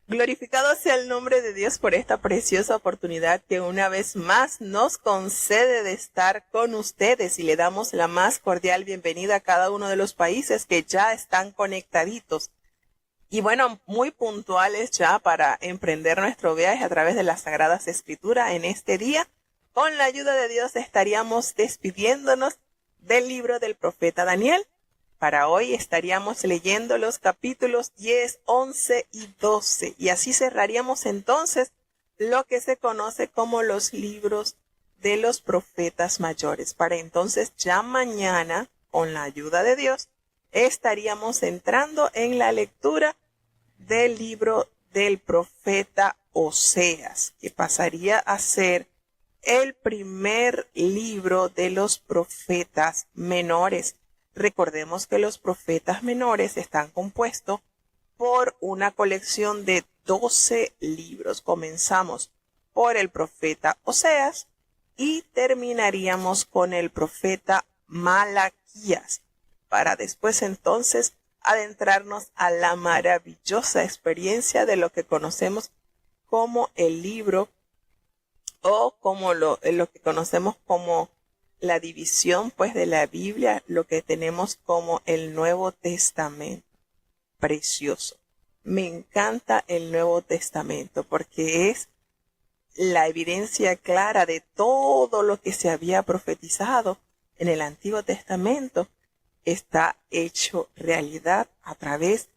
Glorificado sea el nombre de Dios por esta preciosa oportunidad que una vez más nos concede de estar con ustedes, y le damos la más cordial bienvenida a cada uno de los países que ya están conectaditos. Y bueno, muy puntuales ya para emprender nuestro viaje a través de las Sagradas Escrituras en este día. Con la ayuda de Dios estaríamos despidiéndonos del libro del profeta Daniel. Para hoy estaríamos leyendo los capítulos 10, 11 y 12. Y así cerraríamos entonces lo que se conoce como los libros de los profetas mayores. Para entonces ya mañana, con la ayuda de Dios, estaríamos entrando en la lectura del libro del profeta Oseas, que pasaría a ser el primer libro de los profetas menores. Recordemos que los profetas menores están compuestos por una colección de 12 libros. Comenzamos por el profeta Oseas y terminaríamos con el profeta Malaquías, para después entonces adentrarnos a la maravillosa experiencia de lo que conocemos como el libro, o como lo que conocemos como la división pues de la Biblia, lo que tenemos como el Nuevo Testamento. Precioso. Me encanta el Nuevo Testamento porque es la evidencia clara de todo lo que se había profetizado en el Antiguo Testamento. Está hecho realidad a través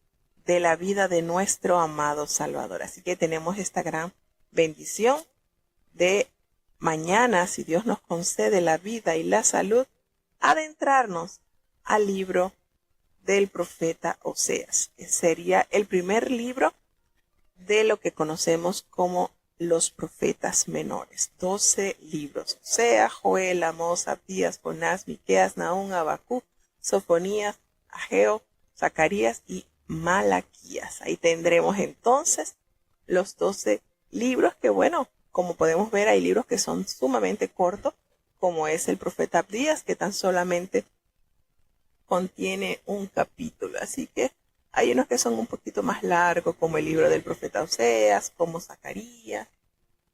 de la vida de nuestro amado Salvador. Así que tenemos esta gran bendición de mañana, si Dios nos concede la vida y la salud, adentrarnos al libro del profeta Oseas, que sería el primer libro de lo que conocemos como los profetas menores. 12 libros: Oseas, Joel, Amós, Abdías, Jonás, Miqueas, Nahum, Habacuc, Sofonías, Ageo, Zacarías y Malaquías. Ahí tendremos entonces los 12 libros que, bueno, como podemos ver, hay libros que son sumamente cortos, como es el profeta Abdías, que tan solamente contiene un capítulo. Así que hay unos que son un poquito más largos, como el libro del profeta Oseas, como Zacarías,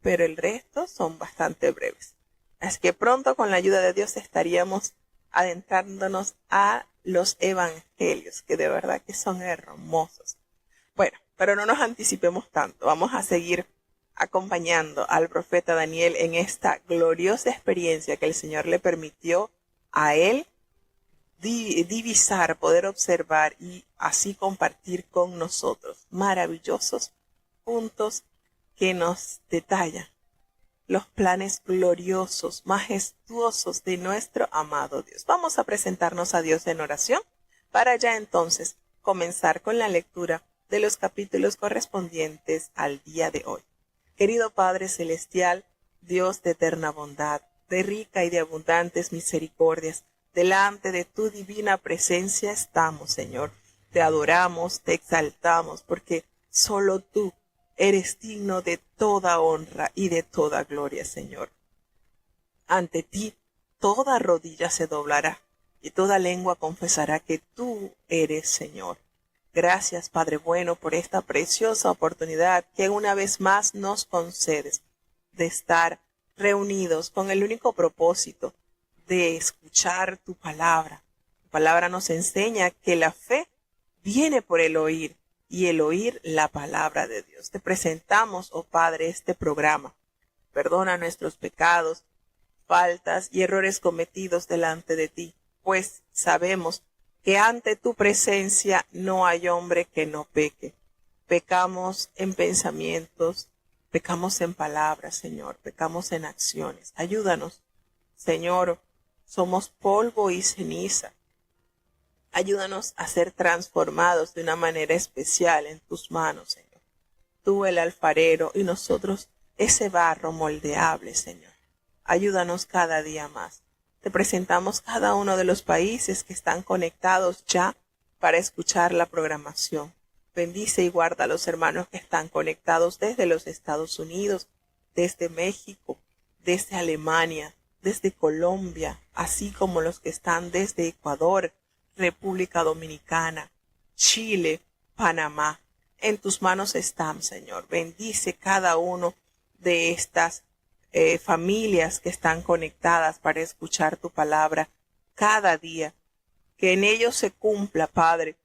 pero el resto son bastante breves. Así que pronto, con la ayuda de Dios, estaríamos adentrándonos a los evangelios, que de verdad que son hermosos. Bueno, pero no nos anticipemos tanto. Vamos a seguir acompañando al profeta Daniel en esta gloriosa experiencia que el Señor le permitió a él divisar, poder observar y así compartir con nosotros. Maravillosos puntos que nos detallan los planes gloriosos, majestuosos de nuestro amado Dios. Vamos a presentarnos a Dios en oración para ya entonces comenzar con la lectura de los capítulos correspondientes al día de hoy. Querido Padre Celestial, Dios de eterna bondad, de rica y de abundantes misericordias, delante de tu divina presencia estamos, Señor. Te adoramos, te exaltamos, porque solo tú eres digno de toda honra y de toda gloria, Señor. Ante ti toda rodilla se doblará y toda lengua confesará que tú eres Señor. Gracias, Padre bueno, por esta preciosa oportunidad que una vez más nos concedes de estar reunidos con el único propósito de escuchar tu palabra. Tu palabra nos enseña que la fe viene por el oír y el oír la palabra de Dios. Te presentamos, oh Padre, este programa. Perdona nuestros pecados, faltas y errores cometidos delante de ti, pues sabemos que ante tu presencia no hay hombre que no peque. Pecamos en pensamientos, pecamos en palabras, Señor, pecamos en acciones. Ayúdanos, Señor, somos polvo y ceniza. Ayúdanos a ser transformados de una manera especial en tus manos, Señor. Tú el alfarero y nosotros ese barro moldeable, Señor. Ayúdanos cada día más. Te presentamos cada uno de los países que están conectados ya para escuchar la programación. Bendice y guarda a los hermanos que están conectados desde los Estados Unidos, desde México, desde Alemania, desde Colombia, así como los que están desde Ecuador, República Dominicana, Chile, Panamá, En tus manos están, Señor. Bendice cada uno de estas familias que están conectadas para escuchar tu palabra cada día. Que en ellos se cumpla, Padre,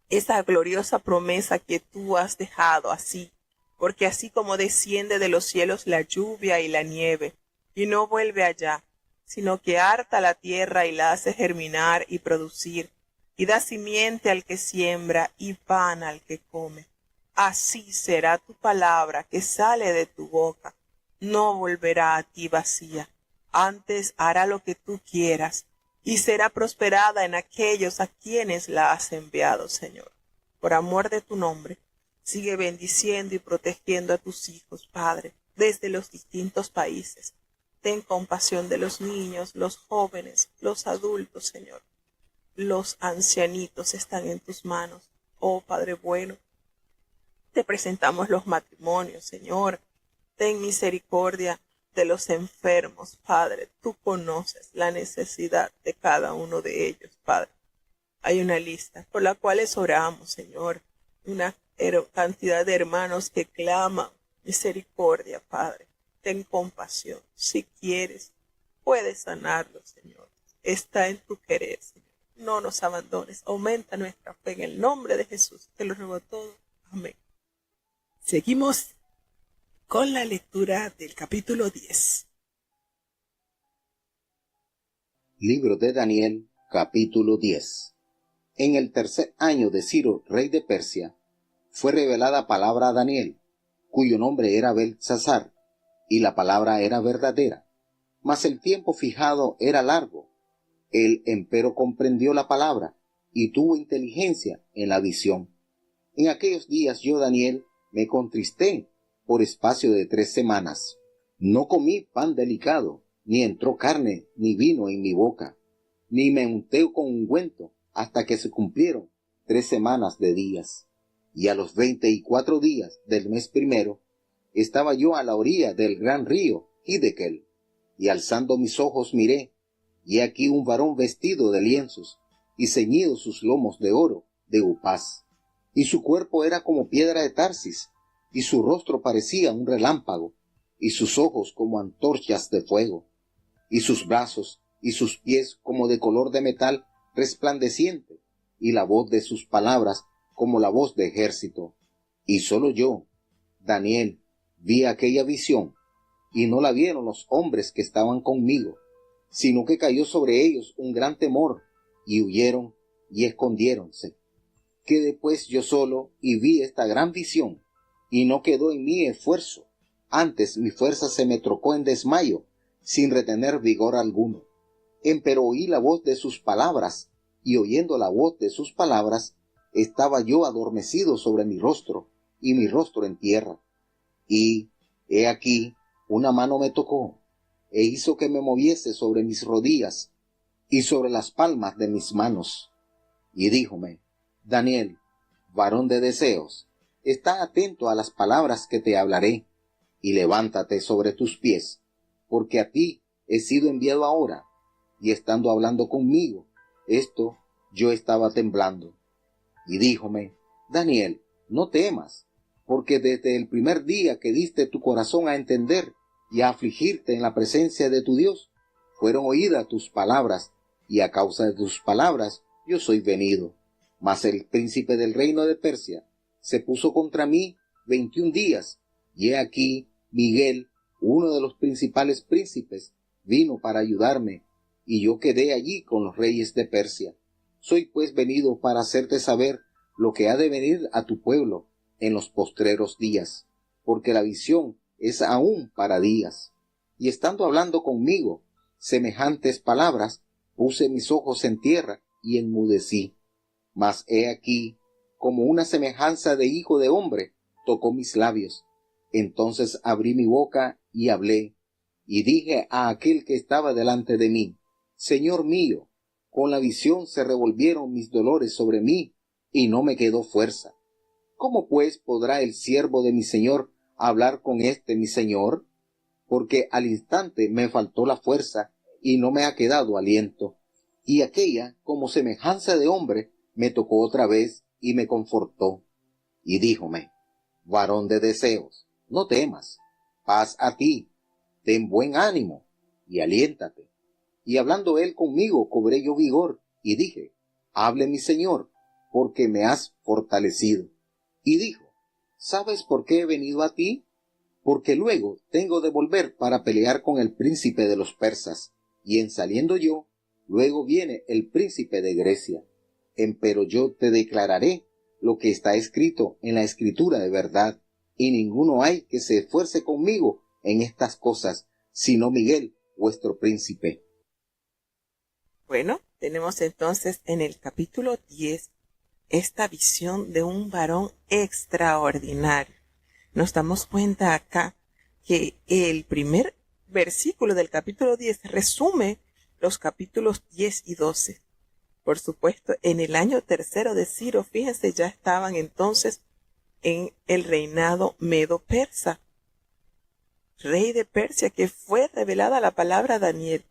esa gloriosa promesa que tú has dejado así. Porque así como desciende de los cielos la lluvia y la nieve, y no vuelve allá, sino que harta la tierra y la hace germinar y producir, y da simiente al que siembra y pan al que come. Así será tu palabra que sale de tu boca. No volverá a ti vacía, antes hará lo que tú quieras, y será prosperada en aquellos a quienes la has enviado, Señor. Por amor de tu nombre, sigue bendiciendo y protegiendo a tus hijos, Padre, desde los distintos países. Ten compasión de los niños, los jóvenes, los adultos, Señor. Los ancianitos están en tus manos. Oh Padre bueno, te presentamos los matrimonios, Señor. Ten misericordia de los enfermos, Padre. Tú conoces la necesidad de cada uno de ellos, Padre. Hay una lista por la cual oramos, Señor. Una cantidad de hermanos que claman misericordia, Padre. Ten compasión. Si quieres, puedes sanarlos, Señor. Está en tu querer, Señor. No nos abandones. Aumenta nuestra fe en el nombre de Jesús. Te lo ruego todo. Amén. Seguimos con la lectura del capítulo 10. Libro de Daniel, capítulo 10. En el tercer año de Ciro, rey de Persia, fue revelada palabra a Daniel, cuyo nombre era Beltsasar, y la palabra era verdadera, mas el tiempo fijado era largo. Él empero comprendió la palabra, y tuvo inteligencia en la visión. En aquellos días yo, Daniel, me contristé por espacio de 3 semanas. No comí pan delicado, ni entró carne ni vino en mi boca, ni me unté con ungüento, hasta que se cumplieron 3 semanas de días. Y a los 24 días del mes primero, estaba yo a la orilla del gran río Hiddekel, y alzando mis ojos miré, y aquí un varón vestido de lienzos, y ceñidos sus lomos de oro, de Upaz, y su cuerpo era como piedra de Tarsis, y su rostro parecía un relámpago, y sus ojos como antorchas de fuego, y sus brazos y sus pies como de color de metal resplandeciente, y la voz de sus palabras como la voz de ejército. Y solo yo, Daniel, vi aquella visión, y no la vieron los hombres que estaban conmigo, sino que cayó sobre ellos un gran temor, y huyeron y escondiéronse. Quedé pues yo solo y vi esta gran visión, y no quedó en mí esfuerzo, antes mi fuerza se me trocó en desmayo, sin retener vigor alguno. Empero oí la voz de sus palabras, y oyendo la voz de sus palabras, estaba yo adormecido sobre mi rostro, y mi rostro en tierra. Y, he aquí, una mano me tocó, e hizo que me moviese sobre mis rodillas, y sobre las palmas de mis manos. Y díjome, Daniel, varón de deseos, está atento a las palabras que te hablaré, y levántate sobre tus pies, porque a ti he sido enviado ahora. Y estando hablando conmigo, yo estaba temblando. Y díjome, Daniel, no temas, porque desde el primer día que diste tu corazón a entender y a afligirte en la presencia de tu Dios, fueron oídas tus palabras, y a causa de tus palabras yo soy venido. Mas el príncipe del reino de Persia se puso contra mí 21 días, y he aquí Miguel, uno de los principales príncipes, vino para ayudarme, y yo quedé allí con los reyes de Persia. Soy pues venido para hacerte saber lo que ha de venir a tu pueblo en los postreros días, porque la visión es aún para días. Y estando hablando conmigo semejantes palabras, puse mis ojos en tierra y enmudecí. Mas he aquí, como una semejanza de hijo de hombre, tocó mis labios. Entonces abrí mi boca y hablé, y dije a aquel que estaba delante de mí, Señor mío, con la visión se revolvieron mis dolores sobre mí, y no me quedó fuerza. ¿Cómo pues podrá el siervo de mi Señor hablar con mi Señor? Porque al instante me faltó la fuerza, y no me ha quedado aliento. Y aquella, como semejanza de hombre, me tocó otra vez, y me confortó. y díjome: varón de deseos, no temas, paz a ti, ten buen ánimo y aliéntate. Y hablando él conmigo, cobré yo vigor, y dije: hable mi Señor, porque me has fortalecido. Y dijo: ¿sabes por qué he venido a ti? Porque luego tengo de volver para pelear con el príncipe de los persas, y en saliendo yo, luego viene el príncipe de Grecia. Empero yo te declararé lo que está escrito en la escritura de verdad, y ninguno hay que se esfuerce conmigo en estas cosas, sino Miguel, vuestro príncipe. Bueno, tenemos entonces en el capítulo 10 esta visión de un varón extraordinario. Nos damos cuenta acá que el primer versículo del capítulo 10 resume los capítulos 10 y 12. Por supuesto, en el año tercero de Ciro, fíjense, ya estaban entonces en el reinado medo-persa, rey de Persia, que fue revelada la palabra Daniel,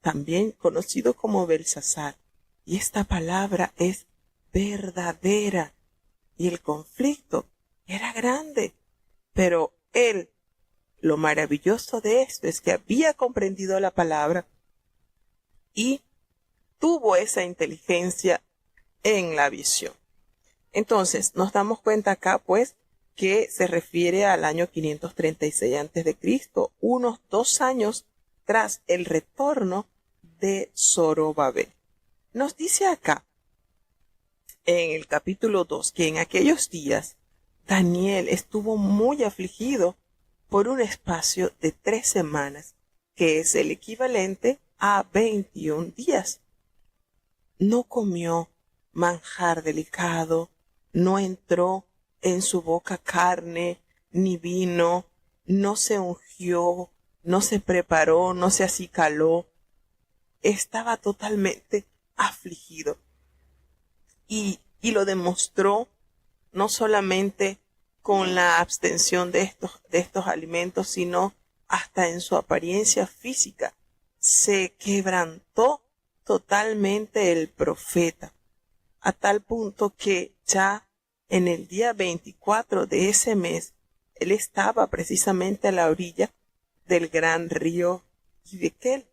también conocido como Belsasar. Y esta palabra es verdadera. Y el conflicto era grande. Pero él, lo maravilloso de esto es que había comprendido la palabra y tuvo esa inteligencia en la visión. Entonces, nos damos cuenta acá, pues, que se refiere al año 536 a.C., unos 2 años tras el retorno de Zorobabel. Nos dice acá, en el capítulo 2, que en aquellos días Daniel estuvo muy afligido por un espacio de 3 semanas, que es el equivalente a 21 días. No comió manjar delicado, no entró en su boca carne ni vino, no se ungió, no se preparó, no se acicaló. Estaba totalmente afligido. Y lo demostró no solamente con la abstención de estos alimentos, sino hasta en su apariencia física. Se quebrantó totalmente el profeta, a tal punto que ya en el día 24 de ese mes, él estaba precisamente a la orilla del gran río Hiddekel.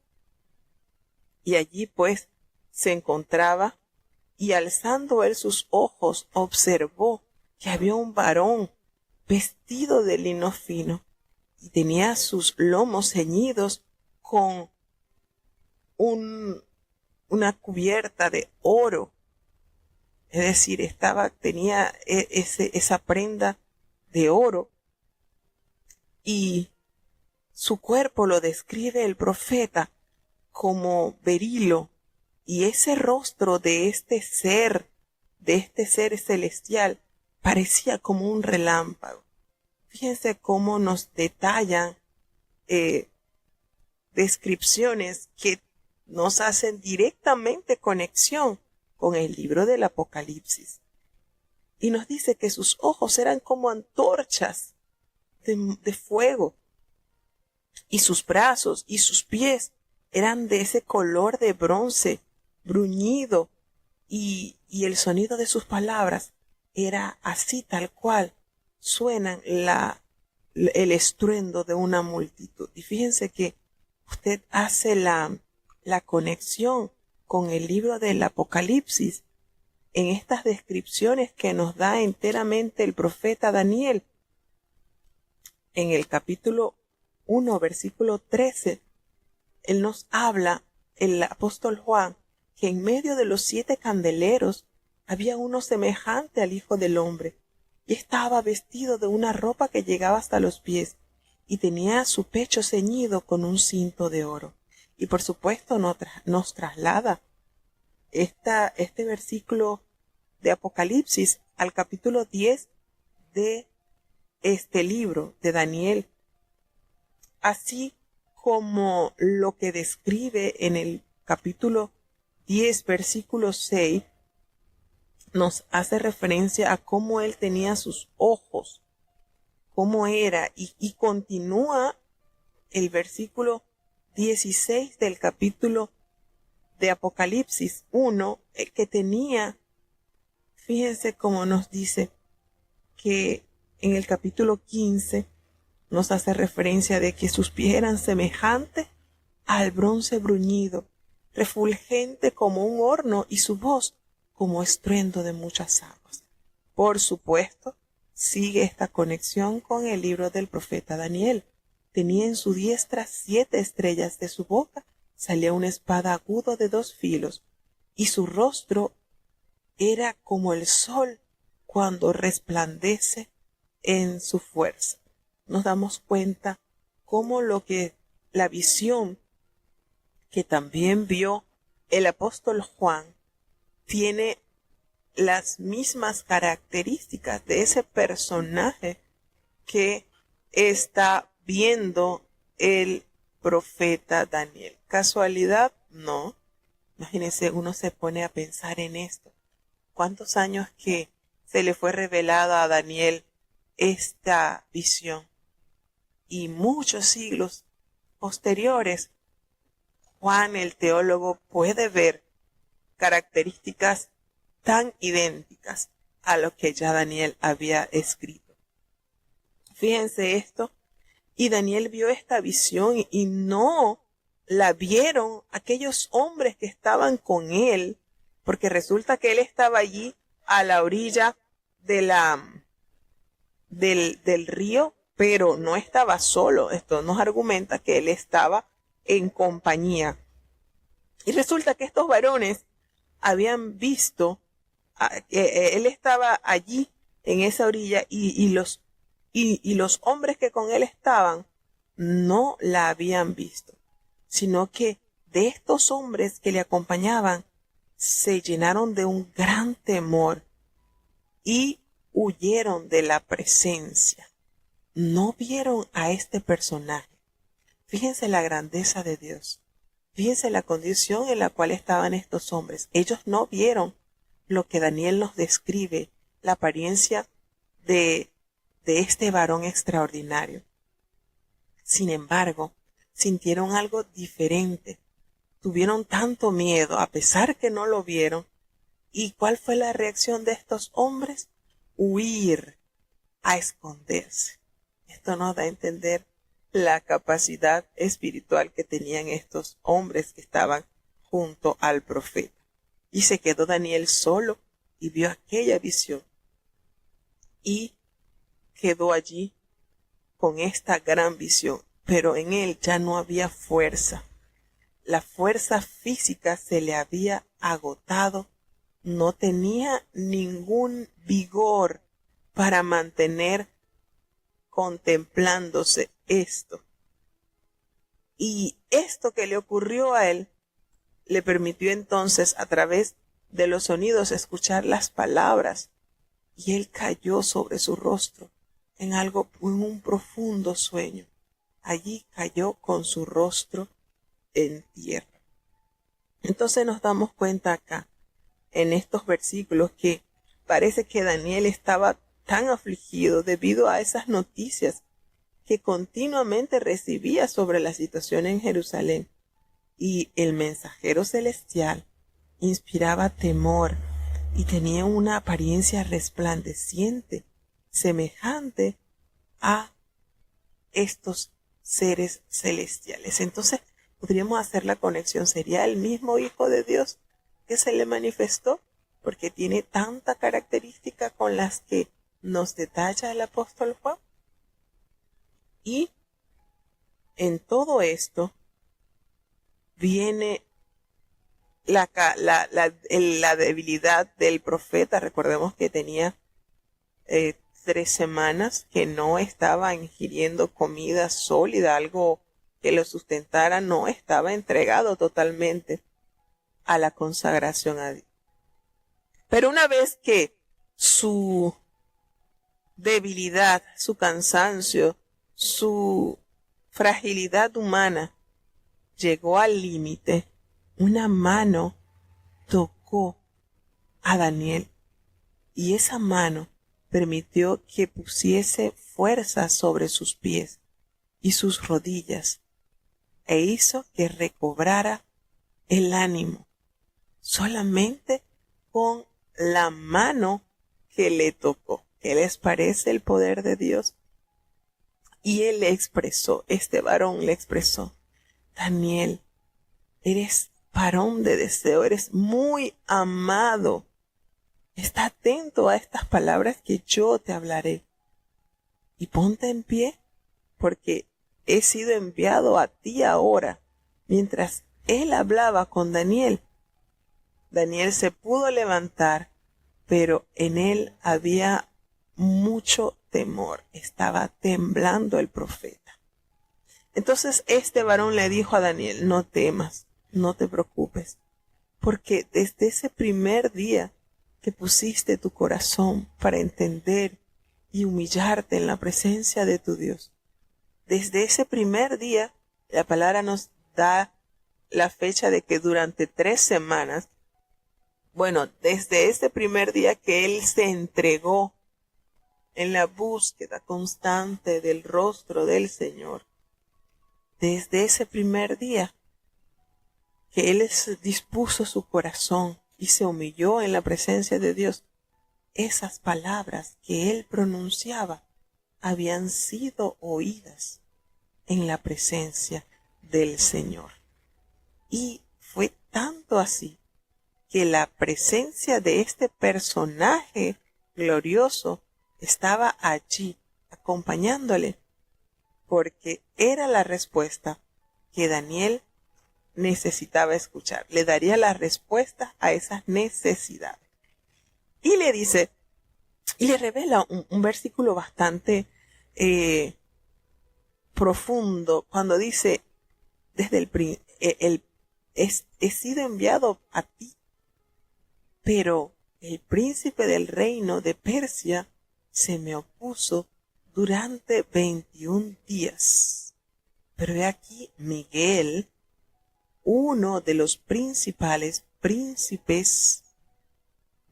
Y allí pues se encontraba, y alzando él sus ojos observó que había un varón vestido de lino fino y tenía sus lomos ceñidos con una cubierta de oro. Es decir, tenía esa prenda de oro, y su cuerpo lo describe el profeta como berilo, y ese rostro de este ser celestial, parecía como un relámpago. Fíjense cómo nos detallan descripciones que nos hacen directamente conexión con el libro del Apocalipsis. Y nos dice que sus ojos eran como antorchas de fuego, y sus brazos y sus pies eran de ese color de bronce bruñido, y el sonido de sus palabras era así tal cual suenan el estruendo de una multitud. Y fíjense que usted hace la conexión con el libro del Apocalipsis en estas descripciones que nos da enteramente el profeta Daniel. En el capítulo 1, versículo 13, él nos habla, el apóstol Juan, que en medio de los 7 candeleros había uno semejante al Hijo del Hombre, y estaba vestido de una ropa que llegaba hasta los pies, y tenía su pecho ceñido con un cinto de oro. Y por supuesto nos traslada este versículo de Apocalipsis al capítulo 10 de este libro de Daniel, así como lo que describe en el capítulo 10, versículo 6, nos hace referencia a cómo él tenía sus ojos, cómo era, y continúa el versículo 16 del capítulo de Apocalipsis 1, que tenía, fíjense cómo nos dice, que en el capítulo 15 nos hace referencia de que sus pies eran semejantes al bronce bruñido, refulgente como un horno, y su voz como estruendo de muchas aguas. Por supuesto, sigue esta conexión con el libro del profeta Daniel. Tenía en su diestra 7 estrellas, de su boca salía una espada aguda de 2 filos, y su rostro era como el sol cuando resplandece en su fuerza. Nos damos cuenta cómo la visión que también vio el apóstol Juan tiene las mismas características de ese personaje que está viendo el profeta Daniel. ¿Casualidad? No. Imagínense, uno se pone a pensar en esto. ¿Cuántos años que se le fue revelada a Daniel esta visión? Y muchos siglos posteriores, Juan el teólogo puede ver características tan idénticas a lo que ya Daniel había escrito. Fíjense esto, y Daniel vio esta visión y no la vieron aquellos hombres que estaban con él, porque resulta que él estaba allí a la orilla de del río, pero no estaba solo. Esto nos argumenta que él estaba en compañía. Y resulta que estos varones habían visto, él estaba allí en esa orilla y los hombres que con él estaban no la habían visto, sino que de estos hombres que le acompañaban se llenaron de un gran temor y huyeron de la presencia. No vieron a este personaje. Fíjense la grandeza de Dios. Fíjense la condición en la cual estaban estos hombres. Ellos no vieron lo que Daniel nos describe, la apariencia de este varón extraordinario. Sin embargo, sintieron algo diferente. Tuvieron tanto miedo, a pesar que no lo vieron. ¿Y cuál fue la reacción de estos hombres? Huir, a esconderse. Esto nos da a entender la capacidad espiritual que tenían estos hombres que estaban junto al profeta. Y se quedó Daniel solo y vio aquella visión. Y quedó allí con esta gran visión, pero en él ya no había fuerza. La fuerza física se le había agotado, no tenía ningún vigor para mantener contemplándose esto. Y esto que le ocurrió a él le permitió entonces, a través de los sonidos, escuchar las palabras, y él cayó sobre su rostro en un profundo sueño. Allí cayó con su rostro en tierra. Entonces nos damos cuenta acá, en estos versículos, que parece que Daniel estaba tan afligido debido a esas noticias que continuamente recibía sobre la situación en Jerusalén. Y el mensajero celestial inspiraba temor y tenía una apariencia resplandeciente, semejante a estos seres celestiales. Entonces podríamos hacer la conexión. ¿Sería el mismo Hijo de Dios que se le manifestó? Porque tiene tanta característica con las que nos detalla el apóstol Juan. Y en todo esto viene la debilidad del profeta. Recordemos que tenía 3 semanas que no estaba ingiriendo comida sólida, algo que lo sustentara, no estaba entregado totalmente a la consagración a Dios. Pero una vez que su debilidad, su cansancio, su fragilidad humana llegó al límite, una mano tocó a Daniel y esa mano permitió que pusiese fuerza sobre sus pies y sus rodillas e hizo que recobrara el ánimo solamente con la mano que le tocó. ¿Qué les parece el poder de Dios? Y él le expresó, este varón le expresó: Daniel, eres varón de deseo, eres muy amado. Está atento a estas palabras que yo te hablaré. Y ponte en pie, porque he sido enviado a ti ahora. Mientras él hablaba con Daniel, Daniel se pudo levantar, pero en él había mucho temor. Estaba temblando el profeta. Entonces este varón le dijo a Daniel: no temas, no te preocupes, porque desde ese primer día que pusiste tu corazón para entender y humillarte en la presencia de tu Dios, desde ese primer día, la palabra nos da la fecha de que durante 3 semanas, desde ese primer día que él se entregó en la búsqueda constante del rostro del Señor, desde ese primer día que él dispuso su corazón y se humilló en la presencia de Dios, esas palabras que él pronunciaba habían sido oídas en la presencia del Señor. Y fue tanto así que la presencia de este personaje glorioso estaba allí acompañándole, porque era la respuesta que Daniel necesitaba escuchar. Le daría la respuesta a esas necesidades. Y le dice, y le revela un versículo bastante profundo cuando dice: desde he sido enviado a ti, pero el príncipe del reino de Persia se me opuso durante 21 días. Pero he aquí Miguel, uno de los principales príncipes,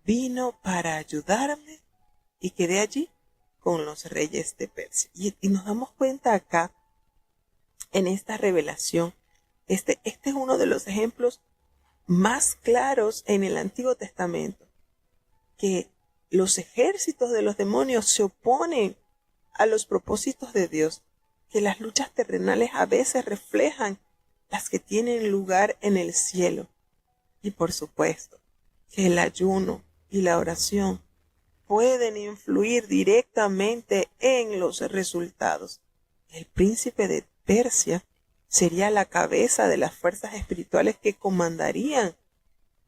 vino para ayudarme y quedé allí con los reyes de Persia. Y nos damos cuenta acá, en esta revelación, este es uno de los ejemplos más claros en el Antiguo Testamento, que los ejércitos de los demonios se oponen a los propósitos de Dios, que las luchas terrenales a veces reflejan las que tienen lugar en el cielo. Y por supuesto, que el ayuno y la oración pueden influir directamente en los resultados. El príncipe de Persia sería la cabeza de las fuerzas espirituales que comandarían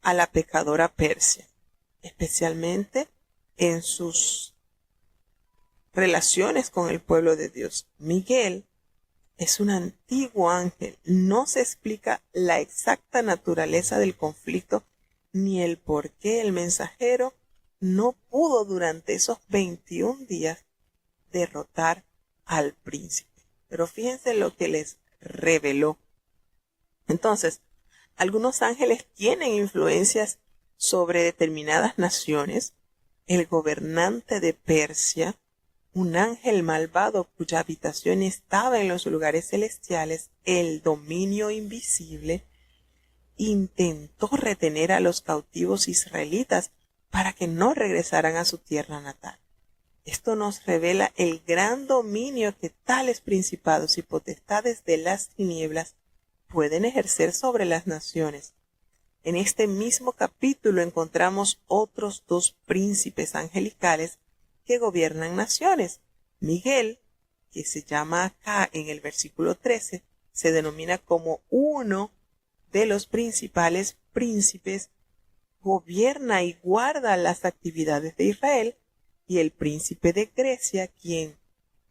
a la pecadora Persia, especialmente en sus relaciones con el pueblo de Dios. Miguel es un antiguo ángel. No se explica la exacta naturaleza del conflicto ni el por qué el mensajero no pudo durante esos 21 días derrotar al príncipe. Pero fíjense lo que les reveló. Entonces, algunos ángeles tienen influencias sobre determinadas naciones. El gobernante de Persia, un ángel malvado cuya habitación estaba en los lugares celestiales, el dominio invisible, intentó retener a los cautivos israelitas para que no regresaran a su tierra natal. Esto nos revela el gran dominio que tales principados y potestades de las tinieblas pueden ejercer sobre las naciones. En este mismo capítulo encontramos otros 2 príncipes angelicales que gobiernan naciones. Miguel, que se llama acá en el versículo 13, se denomina como uno de los principales príncipes, gobierna y guarda las actividades de Israel, y el príncipe de Grecia, quien,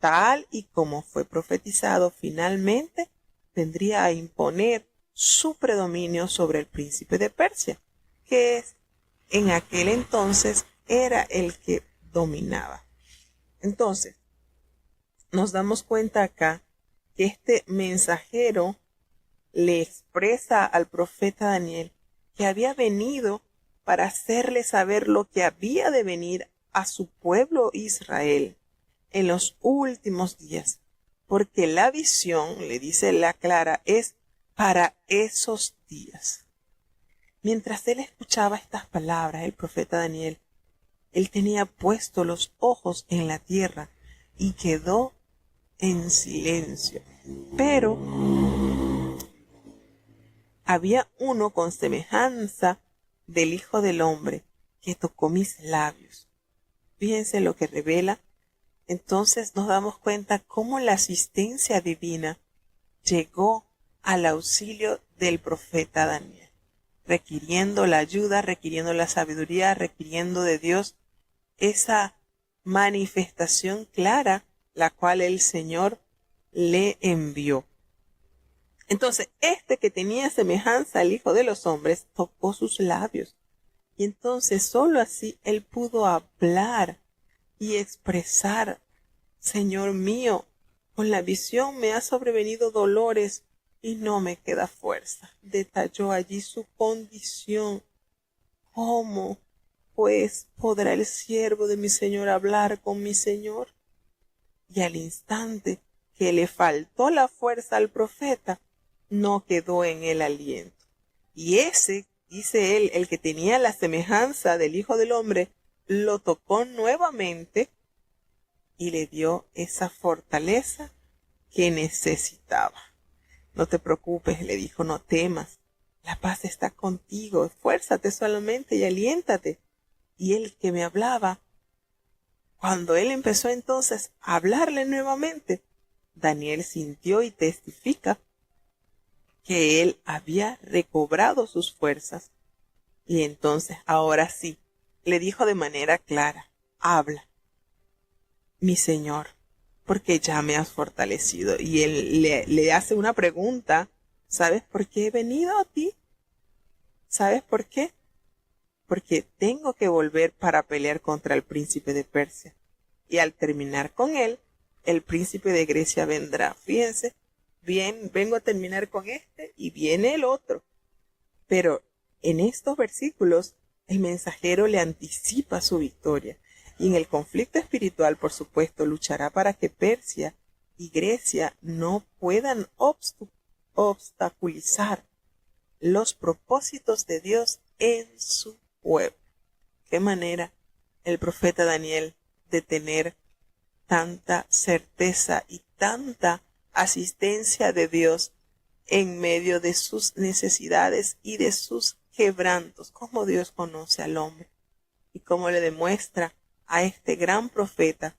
tal y como fue profetizado, finalmente vendría a imponer su predominio sobre el príncipe de Persia, que en aquel entonces era el que dominaba. Entonces, nos damos cuenta acá que este mensajero le expresa al profeta Daniel que había venido para hacerle saber lo que había de venir a su pueblo Israel en los últimos días, porque la visión, le dice la clara, es para esos días. Mientras él escuchaba estas palabras, el profeta Daniel, Él tenía puesto los ojos en la tierra y quedó en silencio. Pero había uno con semejanza del Hijo del Hombre que tocó mis labios. Fíjense lo que revela. Entonces nos damos cuenta cómo la asistencia divina llegó al auxilio del profeta Daniel, requiriendo la ayuda, requiriendo la sabiduría, requiriendo de Dios esa manifestación clara, la cual el Señor le envió. Entonces, este que tenía semejanza al Hijo de los Hombres tocó sus labios. Y entonces sólo así él pudo hablar y expresar: Señor mío, con la visión me ha sobrevenido dolores y no me queda fuerza. Detalló allí su condición. ¿Cómo, pues, podrá el siervo de mi Señor hablar con mi Señor? Y al instante que le faltó la fuerza al profeta, no quedó en él aliento. Y ese, dice él, el que tenía la semejanza del Hijo del Hombre, lo tocó nuevamente y le dio esa fortaleza que necesitaba. No te preocupes, le dijo, no temas, la paz está contigo, esfuérzate solamente y aliéntate. Y él que me hablaba, cuando él empezó entonces a hablarle nuevamente, Daniel sintió y testifica que él había recobrado sus fuerzas. Y entonces, ahora sí, le dijo de manera clara: habla, mi Señor, porque ya me has fortalecido. Y él le hace una pregunta: ¿sabes por qué he venido a ti? ¿Sabes por qué? Porque tengo que volver para pelear contra el príncipe de Persia. Y al terminar con él, el príncipe de Grecia vendrá. Fíjense, bien, vengo a terminar con este y viene el otro. Pero en estos versículos, el mensajero le anticipa su victoria. Y en el conflicto espiritual, por supuesto, luchará para que Persia y Grecia no puedan obstaculizar los propósitos de Dios en su pueblo. Qué manera el profeta Daniel de tener tanta certeza y tanta asistencia de Dios en medio de sus necesidades y de sus quebrantos. Cómo Dios conoce al hombre y cómo le demuestra a este gran profeta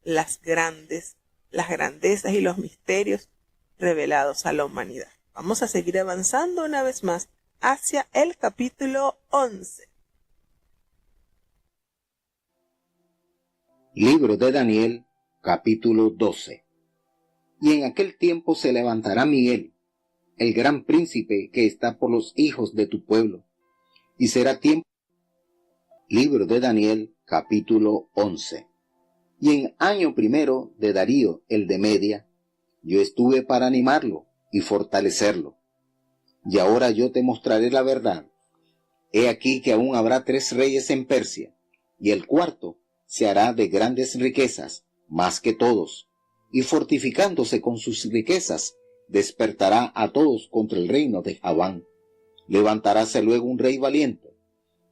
las grandezas y los misterios revelados a la humanidad. Vamos a seguir avanzando una vez más hacia el capítulo 11. Libro de Daniel, capítulo 12. Y en aquel tiempo se levantará Miguel, el gran príncipe que está por los hijos de tu pueblo, y será tiempo. Libro de Daniel, capítulo 11. Y en año primero de Darío, el de Media, yo estuve para animarlo y fortalecerlo. Y ahora yo te mostraré la verdad. He aquí que aún habrá 3 reyes en Persia, y el cuarto se hará de grandes riquezas, más que todos, y fortificándose con sus riquezas, despertará a todos contra el reino de Javán. Levantaráse luego un rey valiente,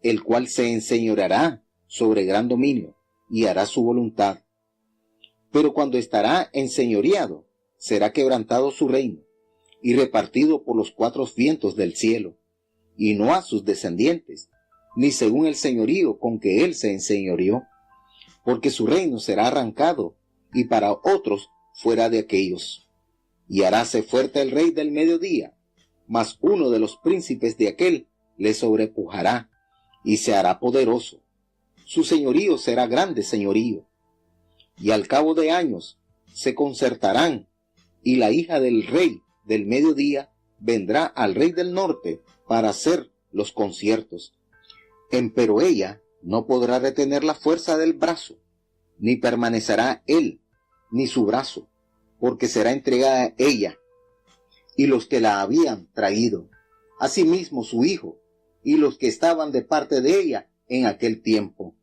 el cual se enseñoreará sobre gran dominio, y hará su voluntad. Pero cuando estará enseñoreado, será quebrantado su reino, y repartido por los 4 vientos del cielo, y no a sus descendientes, ni según el señorío con que él se enseñoreó, porque su reino será arrancado, y para otros fuera de aquellos. Y haráse fuerte el rey del mediodía, mas uno de los príncipes de aquel le sobrepujará, y se hará poderoso. Su señorío será grande señorío. Y al cabo de años se concertarán, y la hija del rey del mediodía vendrá al rey del norte para hacer los conciertos. Empero ella no podrá retener la fuerza del brazo, ni permanecerá él, ni su brazo, porque será entregada ella, y los que la habían traído, asimismo su hijo, y los que estaban de parte de ella en aquel tiempo.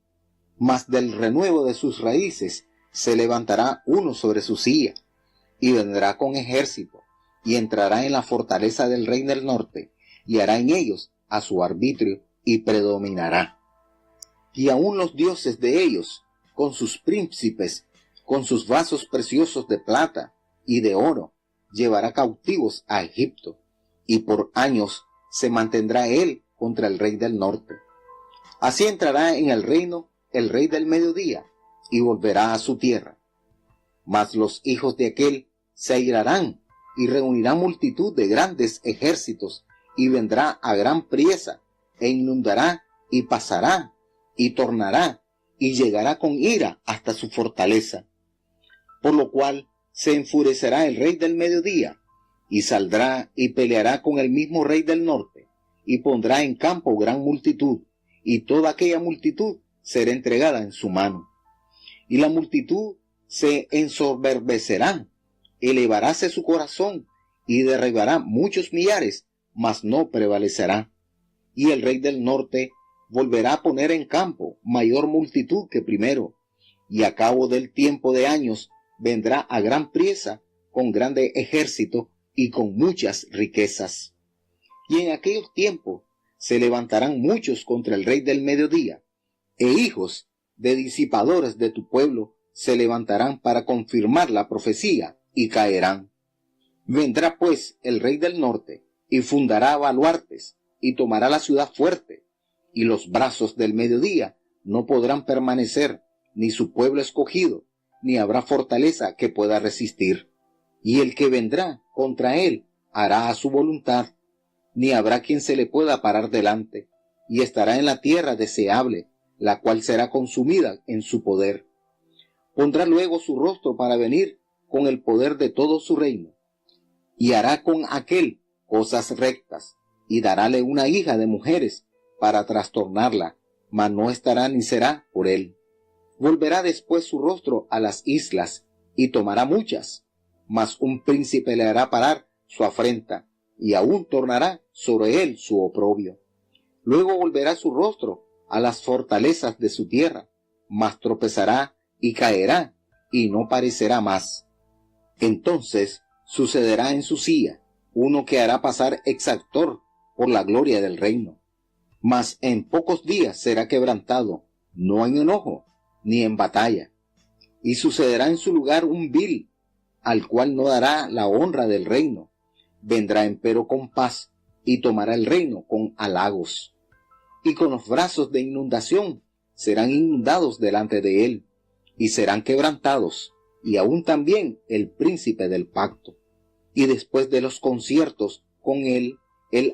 Mas del renuevo de sus raíces se levantará uno sobre su silla, y vendrá con ejército, y entrará en la fortaleza del rey del norte, y hará en ellos a su arbitrio, y predominará. y aun los dioses de ellos, con sus príncipes, con sus vasos preciosos de plata y de oro, llevará cautivos a Egipto, y por años se mantendrá él contra el rey del norte. Así entrará en el reino el rey del mediodía, y volverá a su tierra. Mas los hijos de aquel se airarán, y reunirán multitud de grandes ejércitos, y vendrá a gran priesa, e inundará, y pasará, y tornará, y llegará con ira hasta su fortaleza. Por lo cual se enfurecerá el rey del mediodía, y saldrá y peleará con el mismo rey del norte, y pondrá en campo gran multitud, y toda aquella multitud será entregada en su mano. Y la multitud se ensoberbecerá, elevaráse su corazón, y derribará muchos millares, mas no prevalecerá. Y el rey del norte volverá a poner en campo mayor multitud que primero, y a cabo del tiempo de años vendrá a gran priesa, con grande ejército y con muchas riquezas. Y en aquellos tiempos se levantarán muchos contra el rey del mediodía, e hijos de disipadores de tu pueblo se levantarán para confirmar la profecía, y caerán. Vendrá pues el rey del norte, y fundará baluartes, y tomará la ciudad fuerte, y los brazos del mediodía no podrán permanecer, ni su pueblo escogido, ni habrá fortaleza que pueda resistir. Y el que vendrá contra él hará a su voluntad, ni habrá quien se le pueda parar delante, y estará en la tierra deseable, la cual será consumida en su poder. Pondrá luego su rostro para venir con el poder de todo su reino, y hará con aquel cosas rectas, y darále una hija de mujeres para trastornarla, mas no estará ni será por él. Volverá después su rostro a las islas, y tomará muchas, mas un príncipe le hará parar su afrenta, y aún tornará sobre él su oprobio. Luego volverá su rostro a las fortalezas de su tierra, mas tropezará y caerá, y no parecerá más. Entonces sucederá en su silla uno que hará pasar exactor por la gloria del reino. Mas en pocos días será quebrantado, no en enojo, ni en batalla. Y sucederá en su lugar un vil, al cual no dará la honra del reino. Vendrá empero con paz, y tomará el reino con halagos. Y con los brazos de inundación serán inundados delante de él, y serán quebrantados, y aún también el príncipe del pacto. Y después de los conciertos con él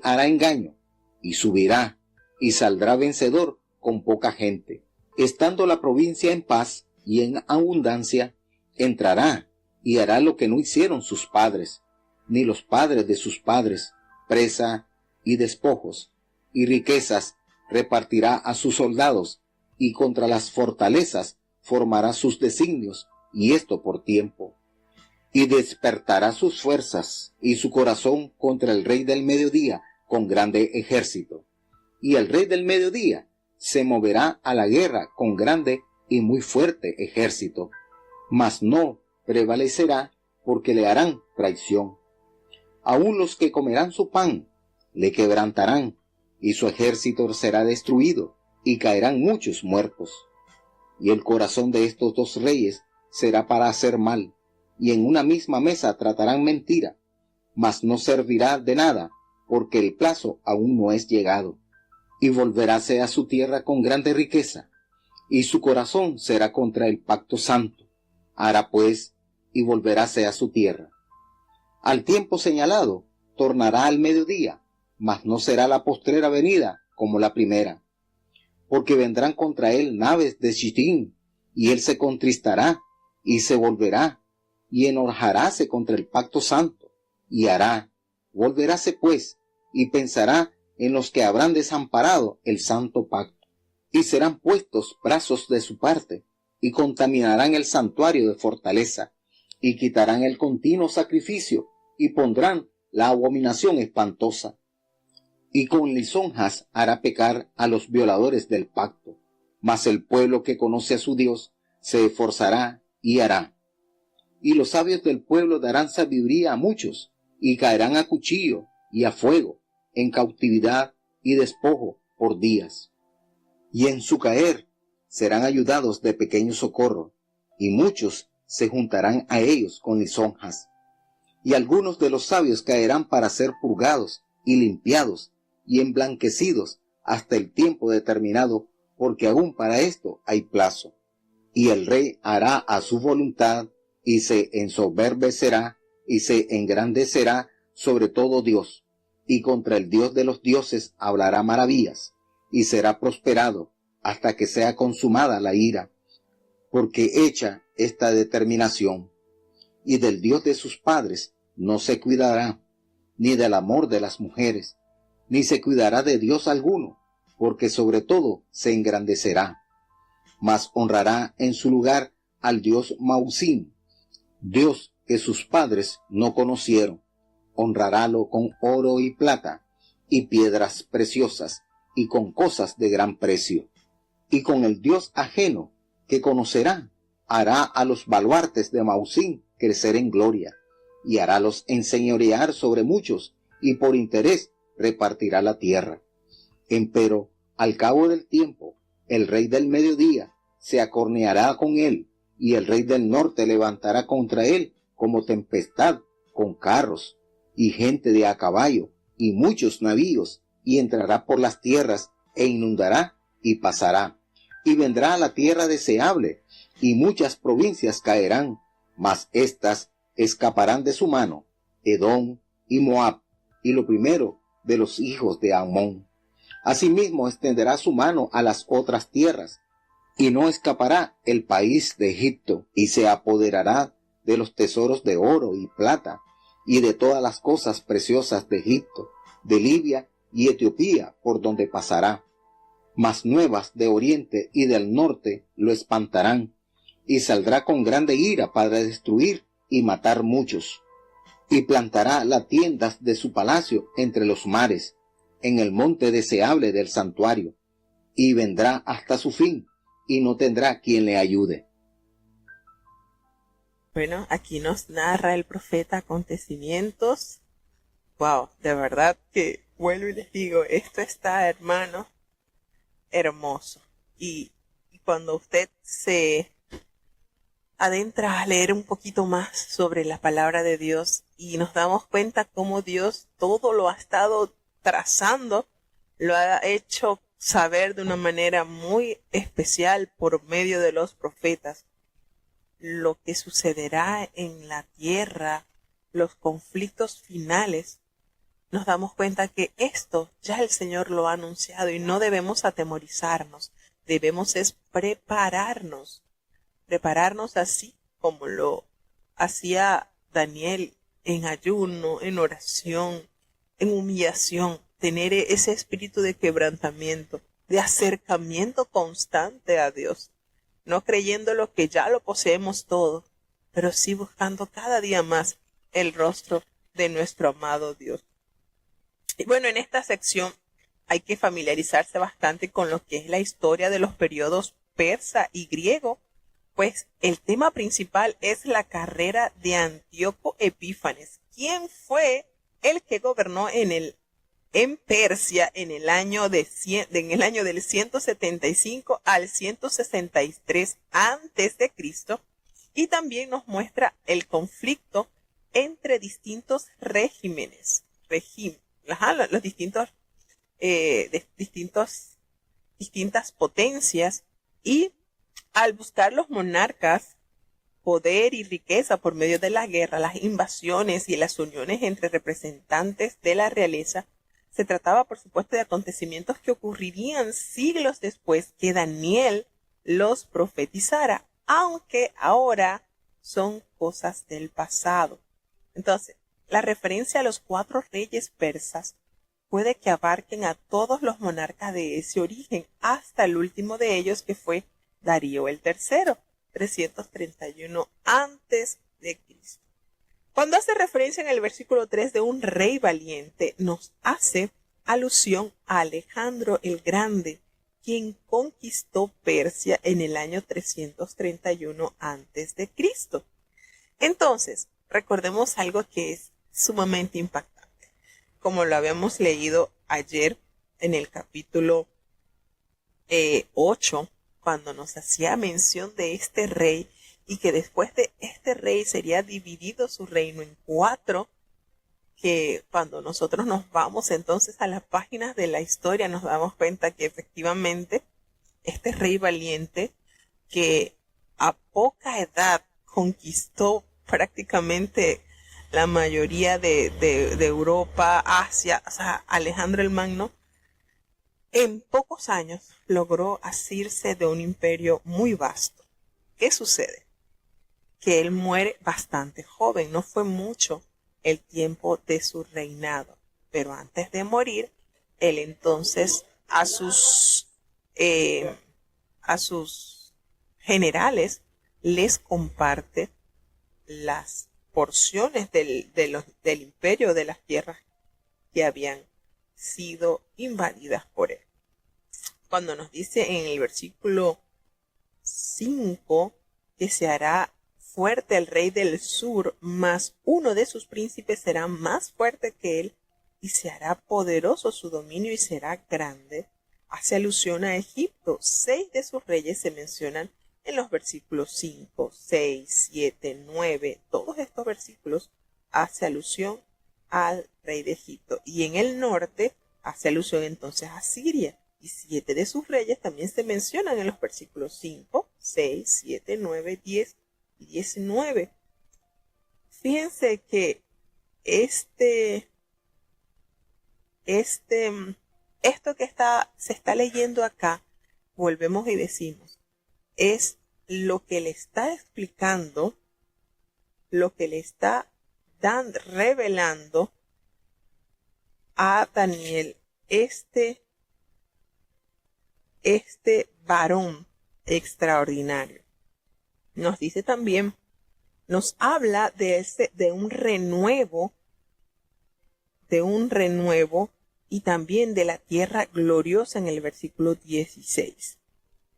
hará engaño, y subirá, y saldrá vencedor con poca gente. Estando la provincia en paz y en abundancia, entrará y hará lo que no hicieron sus padres, ni los padres de sus padres, presa y despojos, y riquezas repartirá a sus soldados, y contra las fortalezas formará sus designios, y esto por tiempo. Y despertará sus fuerzas y su corazón contra el rey del mediodía con grande ejército. Y el rey del mediodía se moverá a la guerra con grande y muy fuerte ejército, mas no prevalecerá porque le harán traición. Aún los que comerán su pan le quebrantarán, y su ejército será destruido, y caerán muchos muertos. Y el corazón de estos dos reyes será para hacer mal, y en una misma mesa tratarán mentira, mas no servirá de nada, porque el plazo aún no es llegado. Y volveráse a su tierra con grande riqueza, y su corazón será contra el pacto santo. Hará pues, y volveráse a su tierra. Al tiempo señalado, tornará al mediodía, mas no será la postrera venida como la primera. Porque vendrán contra él naves de Chittim, y él se contristará, y se volverá, y enojaráse contra el pacto santo, y hará, volveráse pues, y pensará en los que habrán desamparado el santo pacto, y serán puestos brazos de su parte, y contaminarán el santuario de fortaleza, y quitarán el continuo sacrificio, y pondrán la abominación espantosa. Y con lisonjas hará pecar a los violadores del pacto, mas el pueblo que conoce a su Dios se esforzará y hará. Y los sabios del pueblo darán sabiduría a muchos, y caerán a cuchillo y a fuego, en cautividad y despojo por días. Y en su caer serán ayudados de pequeño socorro, y muchos se juntarán a ellos con lisonjas. Y algunos de los sabios caerán para ser purgados y limpiados y emblanquecidos hasta el tiempo determinado, porque aún para esto hay plazo. Y el rey hará a su voluntad, y se ensoberbecerá, y se engrandecerá sobre todo Dios, y contra el Dios de los dioses hablará maravillas, y será prosperado hasta que sea consumada la ira, porque hecha esta determinación. Y del Dios de sus padres no se cuidará, ni del amor de las mujeres, ni se cuidará de Dios alguno, porque sobre todo se engrandecerá. Mas honrará en su lugar al Dios Mausim, Dios que sus padres no conocieron. Honrarálo con oro y plata, y piedras preciosas, y con cosas de gran precio. Y con el Dios ajeno que conocerá, hará a los baluartes de Mausim crecer en gloria, y harálos enseñorear sobre muchos, y por interés repartirá la tierra. Empero, al cabo del tiempo, el rey del mediodía se acorneará con él, y el rey del norte levantará contra él como tempestad, con carros, y gente de a caballo, y muchos navíos, y entrará por las tierras, e inundará, y pasará. Y vendrá a la tierra deseable, y muchas provincias caerán, mas éstas escaparán de su mano, Edom y Moab, y lo primero de los hijos de Amón. Asimismo extenderá su mano a las otras tierras, y no escapará el país de Egipto, y se apoderará de los tesoros de oro y plata, y de todas las cosas preciosas de Egipto, de Libia y Etiopía, por donde pasará. Mas nuevas de oriente y del norte lo espantarán, y saldrá con grande ira para destruir y matar muchos. Y plantará las tiendas de su palacio entre los mares, en el monte deseable del santuario, y vendrá hasta su fin, y no tendrá quien le ayude. Bueno, aquí nos narra el profeta acontecimientos. Wow, de verdad que vuelvo y les digo, esto está, hermano, hermoso. Y cuando usted se adentra a leer un poquito más sobre la palabra de Dios y nos damos cuenta cómo Dios todo lo ha estado trazando, lo ha hecho saber de una manera muy especial por medio de los profetas, lo que sucederá en la tierra, los conflictos finales. Nos damos cuenta que esto ya el Señor lo ha anunciado y no debemos atemorizarnos, debemos es prepararnos así como lo hacía Daniel, en ayuno, en oración, en humillación, tener ese espíritu de quebrantamiento, de acercamiento constante a Dios, no creyendo lo que ya lo poseemos todo, pero sí buscando cada día más el rostro de nuestro amado Dios. Y bueno, en esta sección hay que familiarizarse bastante con lo que es la historia de los periodos persa y griego, pues el tema principal es la carrera de Antíoco Epífanes, quien fue el que gobernó en Persia en el año del 175 al 163 antes de Cristo, y también nos muestra el conflicto entre distintos regímenes, los distintas potencias, y al buscar los monarcas poder y riqueza por medio de la guerra, las invasiones y las uniones entre representantes de la realeza, se trataba, por supuesto, de acontecimientos que ocurrirían siglos después que Daniel los profetizara, aunque ahora son cosas del pasado. Entonces, la referencia a los 4 reyes persas puede que abarquen a todos los monarcas de ese origen, hasta el último de ellos, que fue Darío el III, 331 antes de Cristo. Cuando hace referencia en el versículo 3 de un rey valiente, nos hace alusión a Alejandro el Grande, quien conquistó Persia en el año 331 antes de Cristo. Entonces, recordemos algo que es sumamente impactante. Como lo habíamos leído ayer en el capítulo 8, cuando nos hacía mención de este rey y que después de este rey sería dividido su reino en 4, que cuando nosotros nos vamos entonces a las páginas de la historia nos damos cuenta que efectivamente este rey valiente que a poca edad conquistó prácticamente la mayoría de Europa, Asia, o sea, Alejandro el Magno, en pocos años logró asirse de un imperio muy vasto. ¿Qué sucede? Que él muere bastante joven, no fue mucho el tiempo de su reinado, pero antes de morir, él entonces a sus generales les comparte las porciones del imperio de las tierras que habían sido invadidas por él. Cuando nos dice en el versículo 5 que se hará fuerte el rey del sur, mas uno de sus príncipes será más fuerte que él, y se hará poderoso su dominio y será grande, hace alusión a Egipto. 6 de sus reyes se mencionan en los versículos 5, 6, 7, 9. Todos estos versículos hace alusión al rey de Egipto. Y en el norte hace alusión entonces a Siria. Y 7 de sus reyes también se mencionan en los versículos 5, 6, 7, 9, 10 y 19. Fíjense que esto que se está leyendo acá, volvemos y decimos, es lo que le está explicando, lo que le está revelando a Daniel este varón extraordinario. Nos dice también, nos habla de un renuevo y también de la tierra gloriosa en el versículo 16.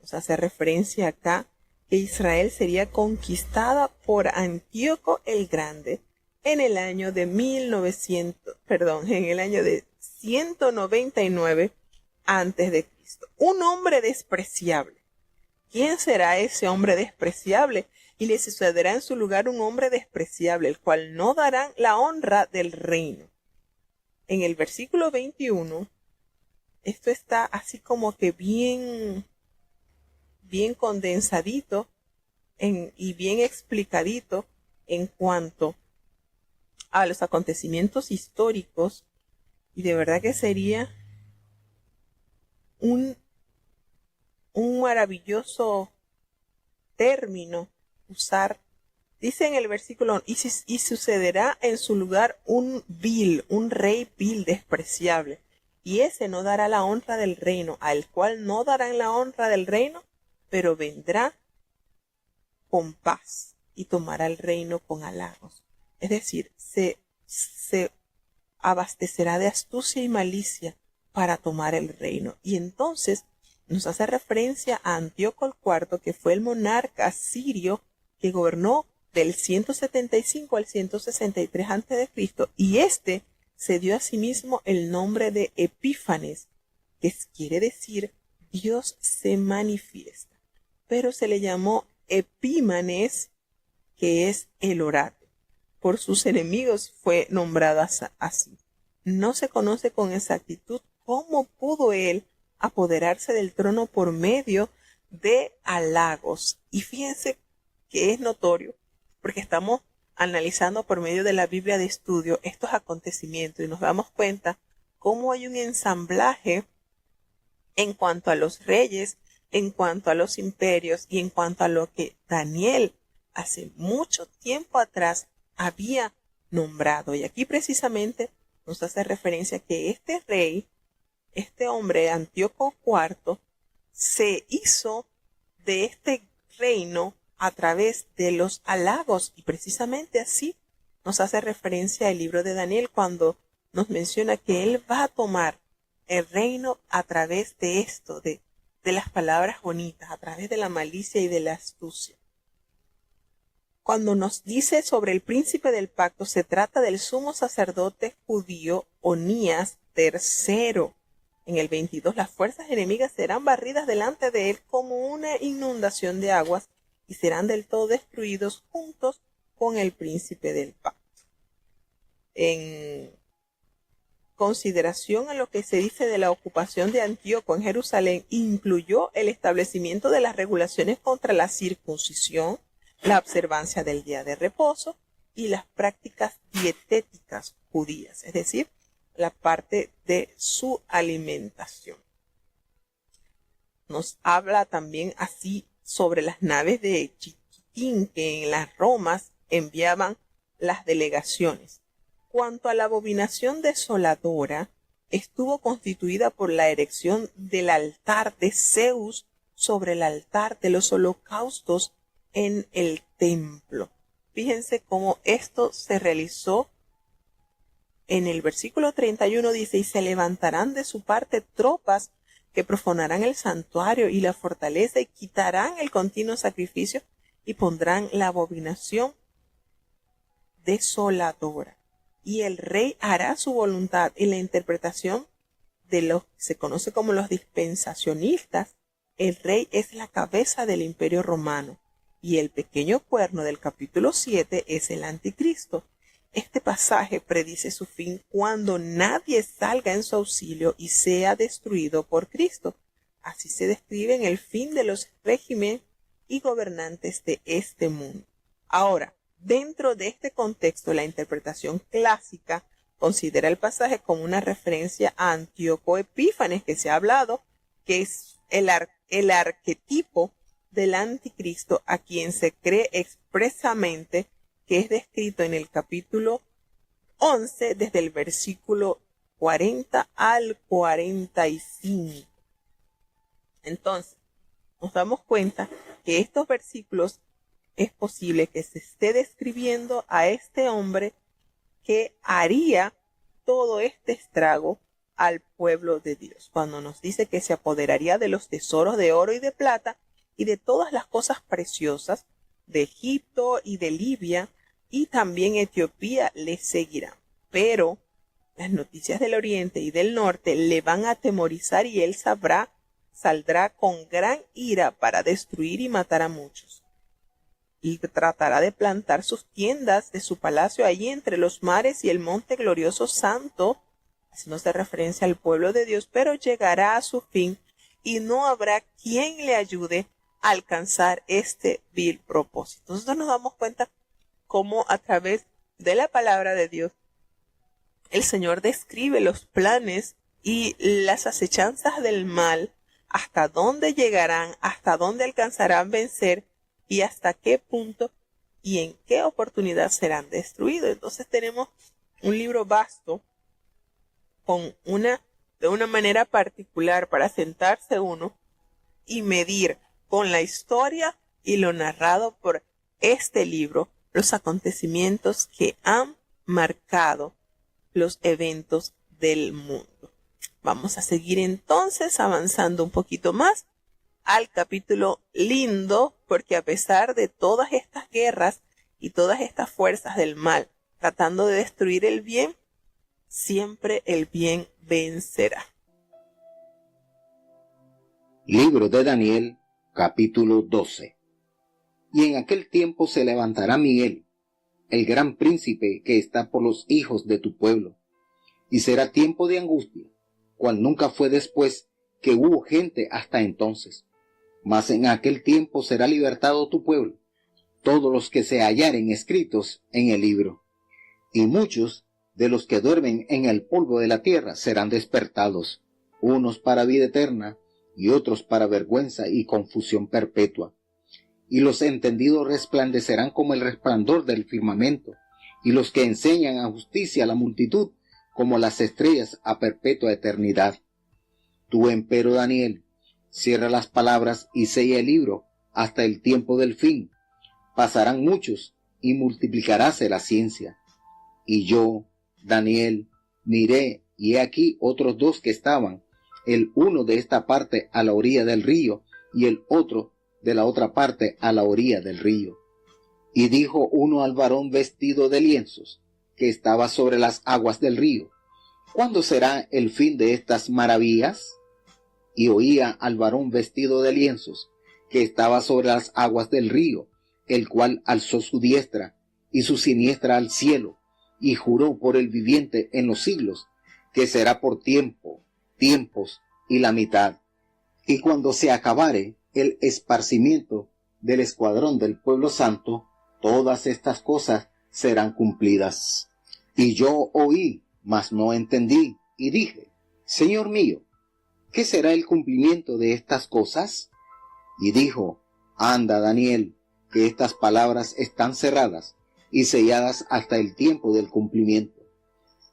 Nos hace referencia acá que Israel sería conquistada por Antíoco el Grande en el año de 199 antes de Cristo. Un hombre despreciable. ¿Quién será ese hombre despreciable? Y le sucederá en su lugar un hombre despreciable, el cual no darán la honra del reino. En el versículo 21, esto está así como que bien condensadito y bien explicadito en cuanto a los acontecimientos históricos, y de verdad que sería un maravilloso término usar. Dice en el versículo, y sucederá en su lugar un rey vil despreciable, y ese no dará la honra del reino, al cual no darán la honra del reino, pero vendrá con paz y tomará el reino con halagos. Es decir, se abastecerá de astucia y malicia para tomar el reino. Y entonces nos hace referencia a Antíoco IV, que fue el monarca sirio que gobernó del 175 al 163 a.C., y este se dio a sí mismo el nombre de Epífanes, que quiere decir Dios se manifiesta, pero se le llamó Epímanes, que es el oráculo. Por sus enemigos fue nombrado así. No se conoce con exactitud cómo pudo él apoderarse del trono por medio de halagos. Y fíjense que es notorio, porque estamos analizando por medio de la Biblia de estudio estos acontecimientos y nos damos cuenta cómo hay un ensamblaje en cuanto a los reyes, en cuanto a los imperios y en cuanto a lo que Daniel hace mucho tiempo atrás había nombrado. Y aquí precisamente nos hace referencia que este rey, este hombre Antíoco IV, se hizo de este reino a través de los halagos, y precisamente así nos hace referencia el libro de Daniel cuando nos menciona que él va a tomar el reino a través de esto, de las palabras bonitas, a través de la malicia y de la astucia. Cuando nos dice sobre el príncipe del pacto, se trata del sumo sacerdote judío Onías III. En el 22, las fuerzas enemigas serán barridas delante de él como una inundación de aguas y serán del todo destruidos juntos con el príncipe del pacto. En consideración a lo que se dice de la ocupación de Antíoco en Jerusalén, incluyó el establecimiento de las regulaciones contra la circuncisión, la observancia del día de reposo y las prácticas dietéticas judías, es decir, la parte de su alimentación. Nos habla también así sobre las naves de Chiquitín que en las Romas enviaban las delegaciones. Cuanto a la abominación desoladora, estuvo constituida por la erección del altar de Zeus sobre el altar de los holocaustos en el templo. Fíjense cómo esto se realizó. En el versículo 31 dice, y se levantarán de su parte tropas que profanarán el santuario y la fortaleza y quitarán el continuo sacrificio y pondrán la abominación desoladora. Y el rey hará su voluntad. Y la interpretación de los que se conoce como los dispensacionistas, el rey es la cabeza del imperio romano y el pequeño cuerno del capítulo 7 es el anticristo. Este pasaje predice su fin cuando nadie salga en su auxilio y sea destruido por Cristo. Así se describe en el fin de los regímenes y gobernantes de este mundo. Ahora, dentro de este contexto, la interpretación clásica considera el pasaje como una referencia a Antíoco Epífanes, que se ha hablado, que es el arquetipo del anticristo, a quien se cree expresamente que es descrito en el capítulo 11 desde el versículo 40 al 45. Entonces, nos damos cuenta que estos versículos es posible que se esté describiendo a este hombre que haría todo este estrago al pueblo de Dios. Cuando nos dice que se apoderaría de los tesoros de oro y de plata y de todas las cosas preciosas de Egipto y de Libia, y también Etiopía le seguirá. Pero las noticias del oriente y del norte le van a atemorizar y él saldrá con gran ira para destruir y matar a muchos. Y tratará de plantar sus tiendas de su palacio allí entre los mares y el monte glorioso santo, haciéndose referencia al pueblo de Dios, pero llegará a su fin y no habrá quien le ayude a alcanzar este vil propósito. Nosotros nos damos cuenta cómo a través de la palabra de Dios el Señor describe los planes y las acechanzas del mal, hasta dónde llegarán, hasta dónde alcanzarán vencer y hasta qué punto y en qué oportunidad serán destruidos. Entonces tenemos un libro vasto de una manera particular para sentarse uno y medir con la historia y lo narrado por este libro los acontecimientos que han marcado los eventos del mundo. Vamos a seguir entonces avanzando un poquito más al capítulo lindo, porque a pesar de todas estas guerras y todas estas fuerzas del mal tratando de destruir el bien, siempre el bien vencerá. Libro de Daniel, capítulo 12. Y en aquel tiempo se levantará Miguel, el gran príncipe que está por los hijos de tu pueblo, y será tiempo de angustia, cual nunca fue después que hubo gente hasta entonces. Mas en aquel tiempo será libertado tu pueblo, todos los que se hallaren escritos en el libro. Y muchos de los que duermen en el polvo de la tierra serán despertados, unos para vida eterna y otros para vergüenza y confusión perpetua. Y los entendidos resplandecerán como el resplandor del firmamento, y los que enseñan a justicia a la multitud como las estrellas a perpetua eternidad. Tú, empero Daniel, cierra las palabras y sella el libro hasta el tiempo del fin. Pasarán muchos y multiplicaráse la ciencia. Y yo, Daniel, miré, y he aquí otros dos que estaban, el uno de esta parte a la orilla del río, y el otro de la otra parte a la orilla del río. Y dijo uno al varón vestido de lienzos, que estaba sobre las aguas del río: ¿Cuándo será el fin de estas maravillas? Y oía al varón vestido de lienzos, que estaba sobre las aguas del río, el cual alzó su diestra y su siniestra al cielo, y juró por el viviente en los siglos, que será por tiempos y la mitad. Y cuando se acabare el esparcimiento del escuadrón del pueblo santo, todas estas cosas serán cumplidas. Y yo oí, mas no entendí, y dije, Señor mío, ¿qué será el cumplimiento de estas cosas? Y dijo, anda, Daniel, que estas palabras están cerradas y selladas hasta el tiempo del cumplimiento.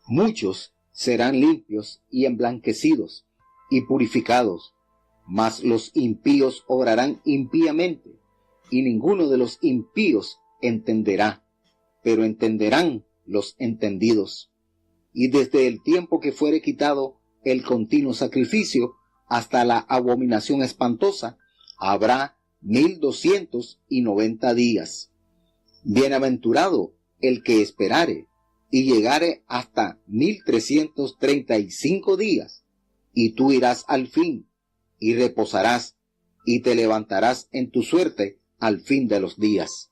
Muchos serán limpios y emblanquecidos y purificados, mas los impíos obrarán impíamente, y ninguno de los impíos entenderá, pero entenderán los entendidos. Y desde el tiempo que fuere quitado el continuo sacrificio hasta la abominación espantosa, habrá 1290 días. Bienaventurado el que esperare y llegare hasta 1335 días, y tú irás al fin, y reposarás, y te levantarás en tu suerte al fin de los días.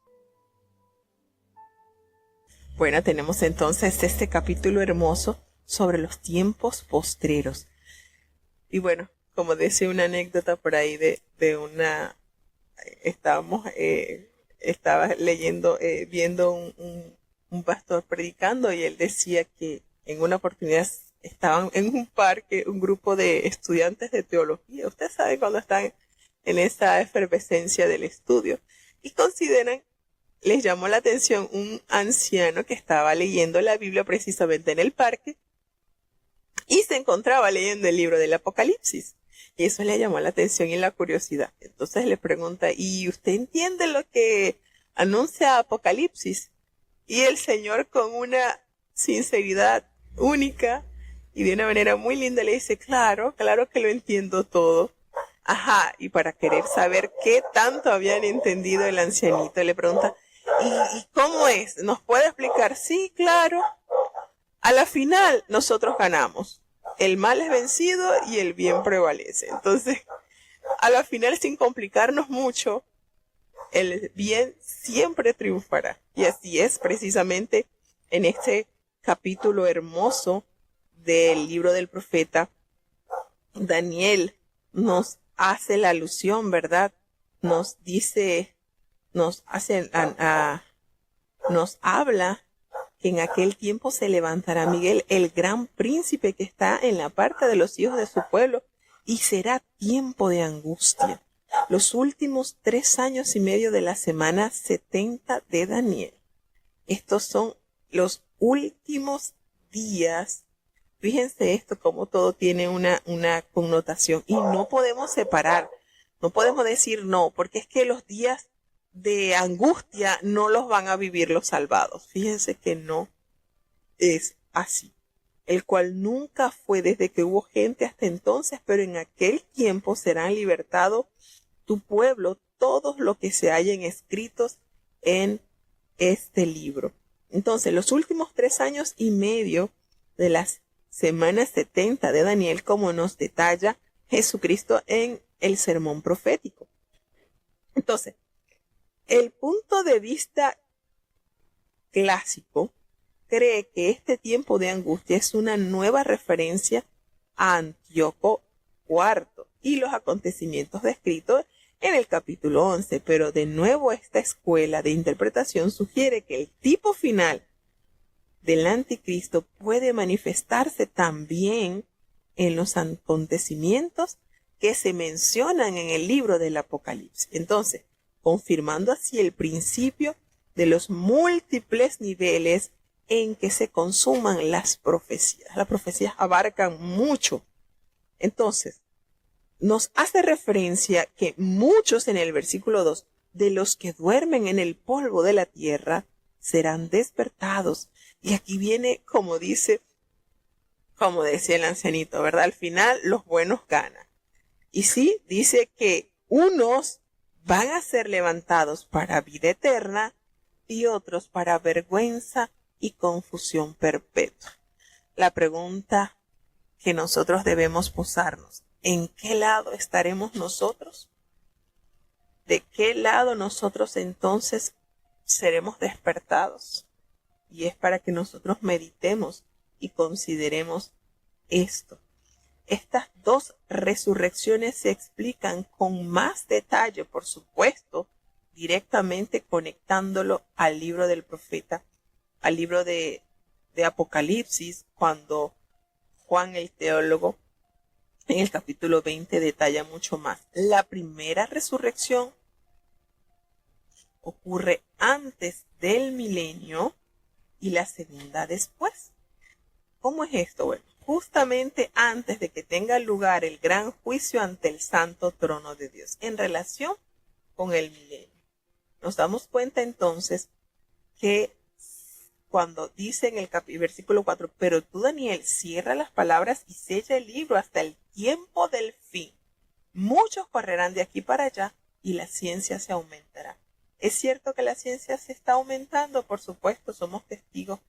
Bueno, tenemos entonces este capítulo hermoso sobre los tiempos postreros. Y bueno, como decía una anécdota por ahí estaba leyendo, viendo un pastor predicando, y él decía que en una oportunidad estaban en un parque un grupo de estudiantes de teología. Ustedes saben cuando están en esa efervescencia del estudio y les llamó la atención un anciano que estaba leyendo la Biblia precisamente en el parque y se encontraba leyendo el libro del Apocalipsis. Y eso le llamó la atención y la curiosidad. Entonces le pregunta, ¿y usted entiende lo que anuncia Apocalipsis? Y el Señor, con una sinceridad única y de una manera muy linda, le dice, claro que lo entiendo todo. Ajá, y para querer saber qué tanto habían entendido, el ancianito le pregunta, ¿y cómo es? ¿Nos puede explicar? Sí, claro. A la final nosotros ganamos. El mal es vencido y el bien prevalece. Entonces, a la final, sin complicarnos mucho, el bien siempre triunfará. Y así es precisamente en este capítulo hermoso del libro del profeta Daniel. Nos hace la alusión, ¿verdad? Nos habla que en aquel tiempo se levantará Miguel, el gran príncipe que está en la parte de los hijos de su pueblo, y será tiempo de angustia. Los últimos 3 años y medio de la semana 70 de Daniel. Estos son los últimos días. Fíjense esto, como todo tiene una connotación, y no podemos separar, no podemos decir no, porque es que los días de angustia no los van a vivir los salvados. Fíjense que no es así. El cual nunca fue desde que hubo gente hasta entonces, pero en aquel tiempo serán libertados tu pueblo, todos los que se hallen escritos en este libro. Entonces, los últimos 3 años y medio de las semanas 70 de Daniel, como nos detalla Jesucristo en el sermón profético. Entonces, el punto de vista clásico cree que este tiempo de angustia es una nueva referencia a Antíoco IV y los acontecimientos descritos en el capítulo 11, pero de nuevo esta escuela de interpretación sugiere que el tipo final del anticristo puede manifestarse también en los acontecimientos que se mencionan en el libro del Apocalipsis. Entonces, confirmando así el principio de los múltiples niveles en que se consuman las profecías. Las profecías abarcan mucho. Entonces, nos hace referencia que muchos, en el versículo 2, de los que duermen en el polvo de la tierra serán despertados. Y aquí viene, como decía el ancianito, ¿verdad? Al final los buenos ganan. Y sí, dice que unos van a ser levantados para vida eterna y otros para vergüenza y confusión perpetua. La pregunta que nosotros debemos posarnos. ¿En qué lado estaremos nosotros? ¿De qué lado nosotros entonces seremos despertados? Y es para que nosotros meditemos y consideremos esto. Estas dos resurrecciones se explican con más detalle, por supuesto, directamente conectándolo al libro del profeta, al libro de Apocalipsis, cuando Juan el teólogo en el capítulo 20 detalla mucho más. La primera resurrección ocurre antes del milenio y la segunda después. ¿Cómo es esto? Bueno, justamente antes de que tenga lugar el gran juicio ante el santo trono de Dios en relación con el milenio. Nos damos cuenta entonces que cuando dice en el versículo 4, pero tú, Daniel, cierra las palabras y sella el libro hasta el tiempo del fin. Muchos correrán de aquí para allá y la ciencia se aumentará. ¿Es cierto que la ciencia se está aumentando? Por supuesto, somos testigos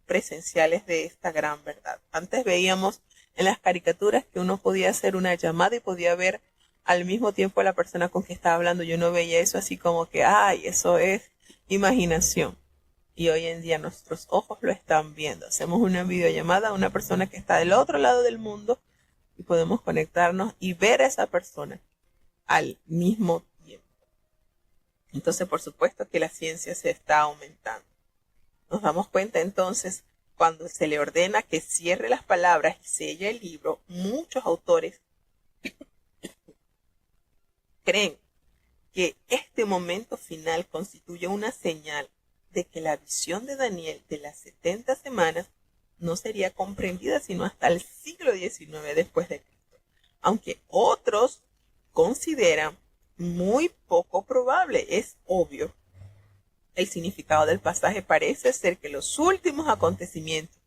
presenciales de esta gran verdad. Antes veíamos en las caricaturas que uno podía hacer una llamada y podía ver al mismo tiempo a la persona con que estaba hablando. Yo no veía eso así como que, ay, eso es imaginación. Y hoy en día nuestros ojos lo están viendo. Hacemos una videollamada a una persona que está del otro lado del mundo y podemos conectarnos y ver a esa persona al mismo tiempo. Entonces, por supuesto que la ciencia se está aumentando. Nos damos cuenta entonces, cuando se le ordena que cierre las palabras y selle el libro, muchos autores creen que este momento final constituye una señal de que la visión de Daniel de las 70 semanas no sería comprendida sino hasta el siglo XIX después de Cristo, aunque otros consideran muy poco probable. Es obvio, el significado del pasaje parece ser que los últimos acontecimientos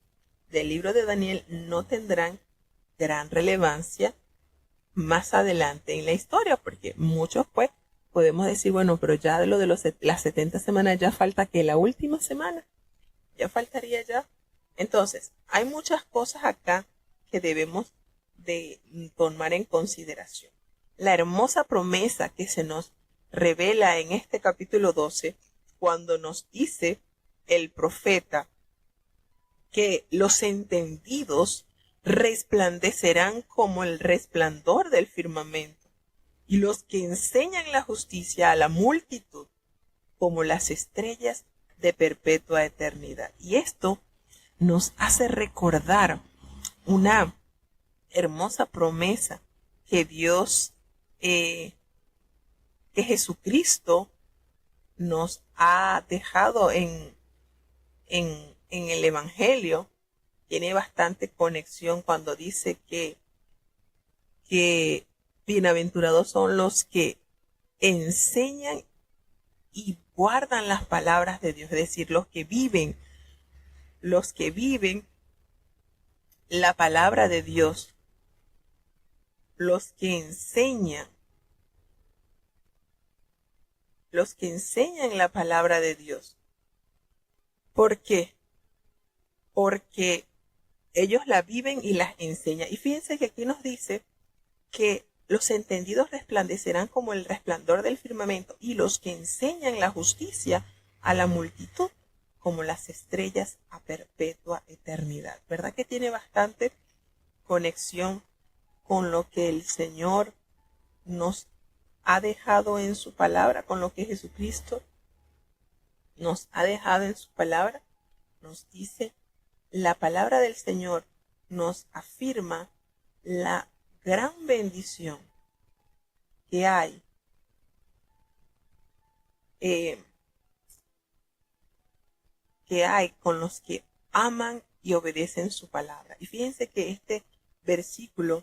del libro de Daniel no tendrán gran relevancia más adelante en la historia, porque muchos pues podemos decir, bueno, pero ya de lo de las 70 semanas ya falta que la última semana, ya faltaría ya. Entonces, hay muchas cosas acá que debemos de tomar en consideración. La hermosa promesa que se nos revela en este capítulo 12, cuando nos dice el profeta que los entendidos resplandecerán como el resplandor del firmamento, y los que enseñan la justicia a la multitud como las estrellas de perpetua eternidad. Y esto nos hace recordar una hermosa promesa que Dios, que Jesucristo nos ha dejado en el Evangelio. Tiene bastante conexión cuando dice que bienaventurados son los que enseñan y guardan las palabras de Dios, es decir, los que viven la palabra de Dios, los que enseñan la palabra de Dios. ¿Por qué? Porque ellos la viven y las enseñan. Y fíjense que aquí nos dice que los entendidos resplandecerán como el resplandor del firmamento, y los que enseñan la justicia a la multitud como las estrellas a perpetua eternidad. ¿Verdad que tiene bastante conexión con lo que el Señor nos ha dejado en su palabra, con lo que Jesucristo nos ha dejado en su palabra? Nos dice, la palabra del Señor nos afirma la gran bendición que hay con los que aman y obedecen su palabra. Y fíjense que este versículo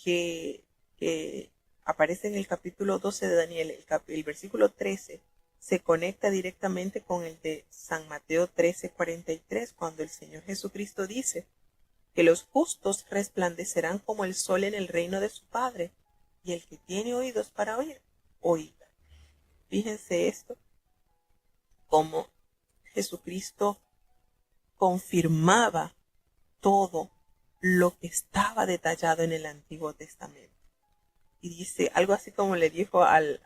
que aparece en el capítulo 12 de Daniel, el versículo 13, se conecta directamente con el de San Mateo 13:43, cuando el Señor Jesucristo dice que los justos resplandecerán como el sol en el reino de su Padre, y el que tiene oídos para oír, oiga. Fíjense esto, cómo Jesucristo confirmaba todo lo que estaba detallado en el Antiguo Testamento. Y dice algo así como le dijo en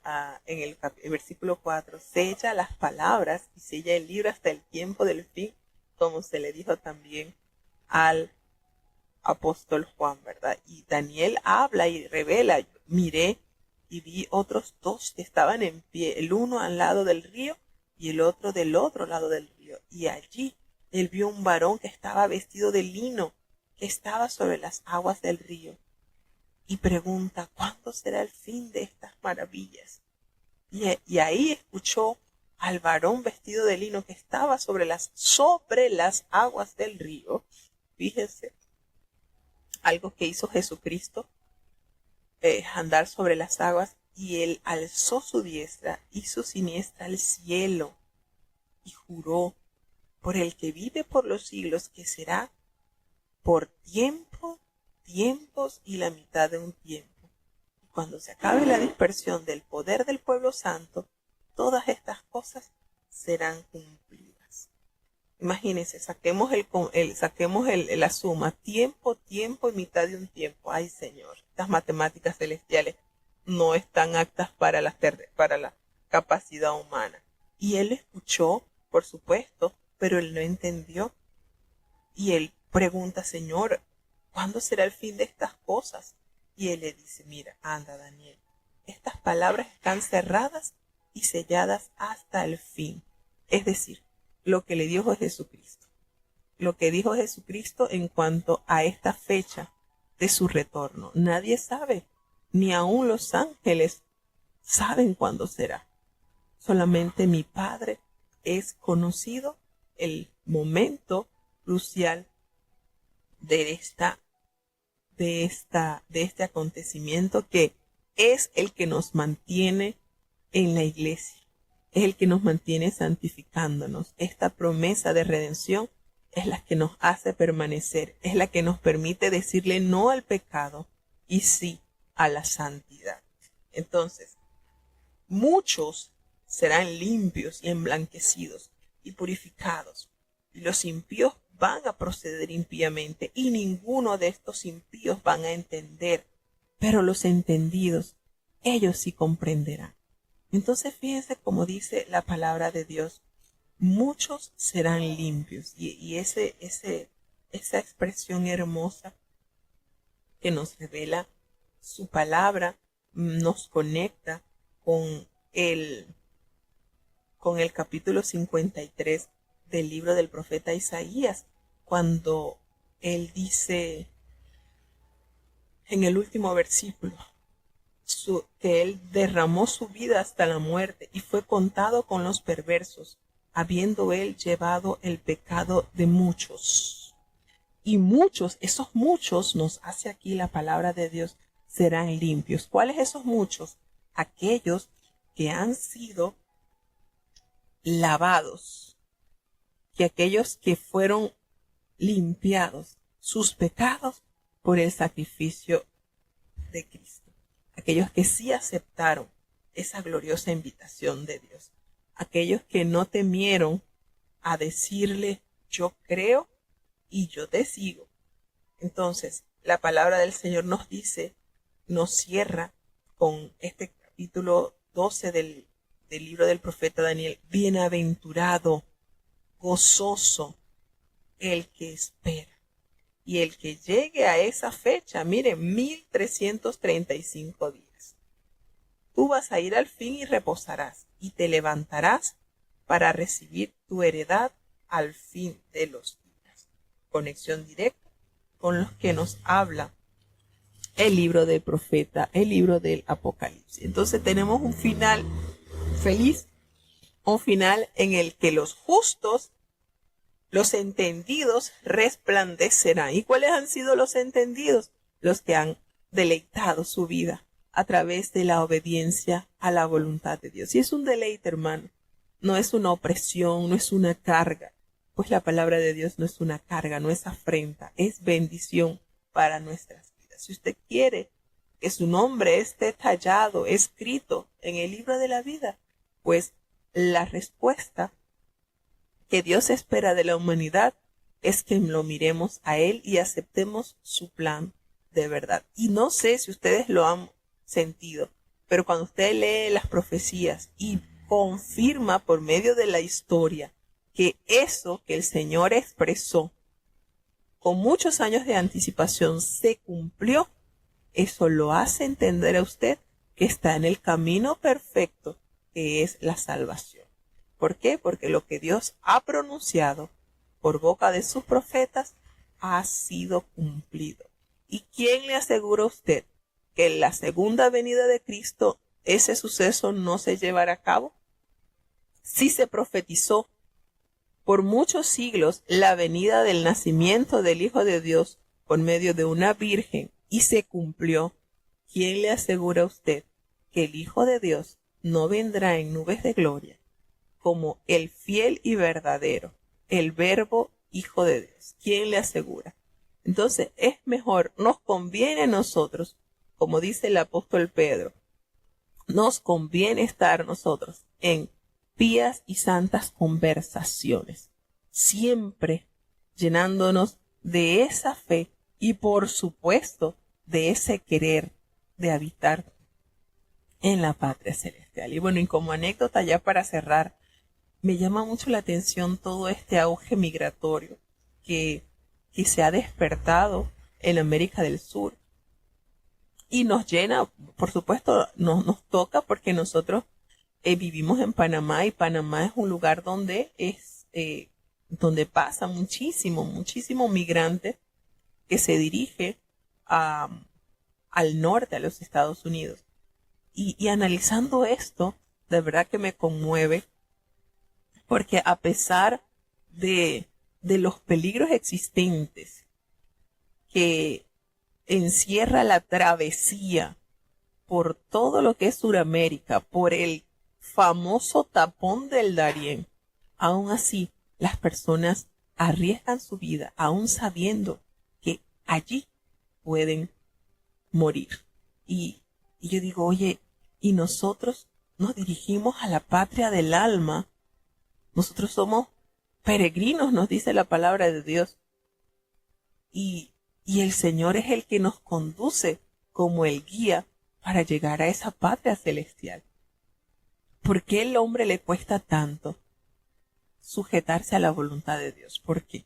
el versículo 4, sella las palabras y sella el libro hasta el tiempo del fin, como se le dijo también al apóstol Juan, ¿verdad? Y Daniel habla y revela, miré y vi otros dos que estaban en pie, el uno al lado del río y el otro del otro lado del río. Y allí él vio un varón que estaba vestido de lino, que estaba sobre las aguas del río. Y pregunta, ¿cuándo será el fin de estas maravillas? Y ahí escuchó al varón vestido de lino que estaba sobre las aguas del río. Fíjense, algo que hizo Jesucristo, andar sobre las aguas, y él alzó su diestra y su siniestra al cielo y juró por el que vive por los siglos que será por tiempos y la mitad de un tiempo. Y cuando se acabe la dispersión del poder del pueblo santo, todas estas cosas serán cumplidas. Imagínense, saquemos la suma, tiempo y mitad de un tiempo. Ay, Señor, estas matemáticas celestiales no están aptas para la capacidad humana. Y él escuchó, por supuesto, pero él no entendió. Y él pregunta, Señor, ¿cuándo será el fin de estas cosas? Y él le dice, mira, anda, Daniel, estas palabras están cerradas y selladas hasta el fin. Es decir, lo que le dijo Jesucristo. Lo que dijo Jesucristo en cuanto a esta fecha de su retorno. Nadie sabe, ni aun los ángeles saben cuándo será. Solamente mi Padre es conocido el momento crucial de este acontecimiento, que es el que nos mantiene en la iglesia, es el que nos mantiene santificándonos. Esta promesa de redención es la que nos hace permanecer, es la que nos permite decirle no al pecado y sí a la santidad. Entonces, muchos serán limpios y emblanquecidos y purificados, y los impíos van a proceder impíamente, y ninguno de estos impíos van a entender, pero los entendidos, ellos sí comprenderán. Entonces fíjense cómo dice la palabra de Dios, muchos serán limpios, y esa expresión hermosa que nos revela su palabra nos conecta con el capítulo 53 del libro del profeta Isaías, cuando él dice en el último versículo que él derramó su vida hasta la muerte y fue contado con los perversos, habiendo él llevado el pecado de muchos. Y muchos, esos muchos, nos hace aquí la palabra de Dios, serán limpios. ¿Cuáles esos muchos? Aquellos que han sido lavados, que aquellos que fueron limpiados sus pecados por el sacrificio de Cristo, aquellos que sí aceptaron esa gloriosa invitación de Dios, aquellos que no temieron a decirle yo creo y yo te sigo. Entonces la palabra del Señor nos dice, nos cierra con este capítulo 12 del libro del profeta Daniel: bienaventurado, gozoso el que espera. Y el que llegue a esa fecha, mire, 1335 días. Tú vas a ir al fin y reposarás, y te levantarás para recibir tu heredad al fin de los días. Conexión directa con los que nos habla el libro del profeta, el libro del Apocalipsis. Entonces tenemos un final feliz, un final en el que los justos, los entendidos, resplandecerán. ¿Y cuáles han sido los entendidos? Los que han deleitado su vida a través de la obediencia a la voluntad de Dios. Y es un deleite, hermano. No es una opresión, no es una carga. Pues la palabra de Dios no es una carga, no es afrenta, es bendición para nuestras vidas. Si usted quiere que su nombre esté tallado, escrito en el libro de la vida, pues la respuesta que Dios espera de la humanidad es que lo miremos a Él y aceptemos su plan de verdad. Y no sé si ustedes lo han sentido, pero cuando usted lee las profecías y confirma por medio de la historia que eso que el Señor expresó con muchos años de anticipación se cumplió, eso lo hace entender a usted que está en el camino perfecto, que es la salvación. ¿Por qué? Porque lo que Dios ha pronunciado por boca de sus profetas ha sido cumplido. ¿Y quién le asegura a usted que en la segunda venida de Cristo ese suceso no se llevará a cabo? Si se profetizó por muchos siglos la venida del nacimiento del Hijo de Dios por medio de una virgen y se cumplió, ¿quién le asegura a usted que el Hijo de Dios no vendrá en nubes de gloria como el fiel y verdadero, el Verbo Hijo de Dios? ¿Quién le asegura? Entonces es mejor, nos conviene a nosotros, como dice el apóstol Pedro, nos conviene estar nosotros en pías y santas conversaciones, siempre llenándonos de esa fe y por supuesto de ese querer de habitar en la patria celestial. Y bueno, y como anécdota ya para cerrar, me llama mucho la atención todo este auge migratorio que se ha despertado en América del Sur. Y nos llena, por supuesto, nos toca porque nosotros vivimos en Panamá y Panamá es un lugar donde donde pasa muchísimo migrante que se dirige al norte, a los Estados Unidos. Y analizando esto, de verdad que me conmueve, porque a pesar de los peligros existentes que encierra la travesía por todo lo que es Sudamérica, por el famoso tapón del Darién, aún así las personas arriesgan su vida, aún sabiendo que allí pueden morir. Y yo digo, oye, y nosotros nos dirigimos a la patria del alma. Nosotros somos peregrinos, nos dice la palabra de Dios. Y el Señor es el que nos conduce como el guía para llegar a esa patria celestial. ¿Por qué al hombre le cuesta tanto sujetarse a la voluntad de Dios? ¿Por qué?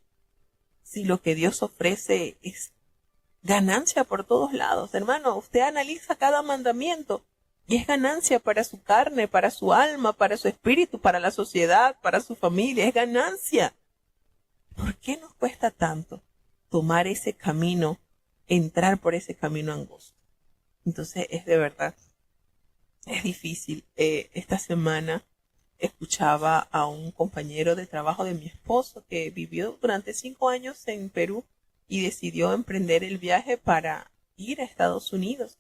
Si lo que Dios ofrece es ganancia por todos lados. Hermano, usted analiza cada mandamiento y es ganancia para su carne, para su alma, para su espíritu, para la sociedad, para su familia. Es ganancia. ¿Por qué nos cuesta tanto tomar ese camino, entrar por ese camino angosto? Entonces es de verdad, es difícil. Esta semana escuchaba a un compañero de trabajo de mi esposo que vivió durante 5 años en Perú y decidió emprender el viaje para ir a Estados Unidos.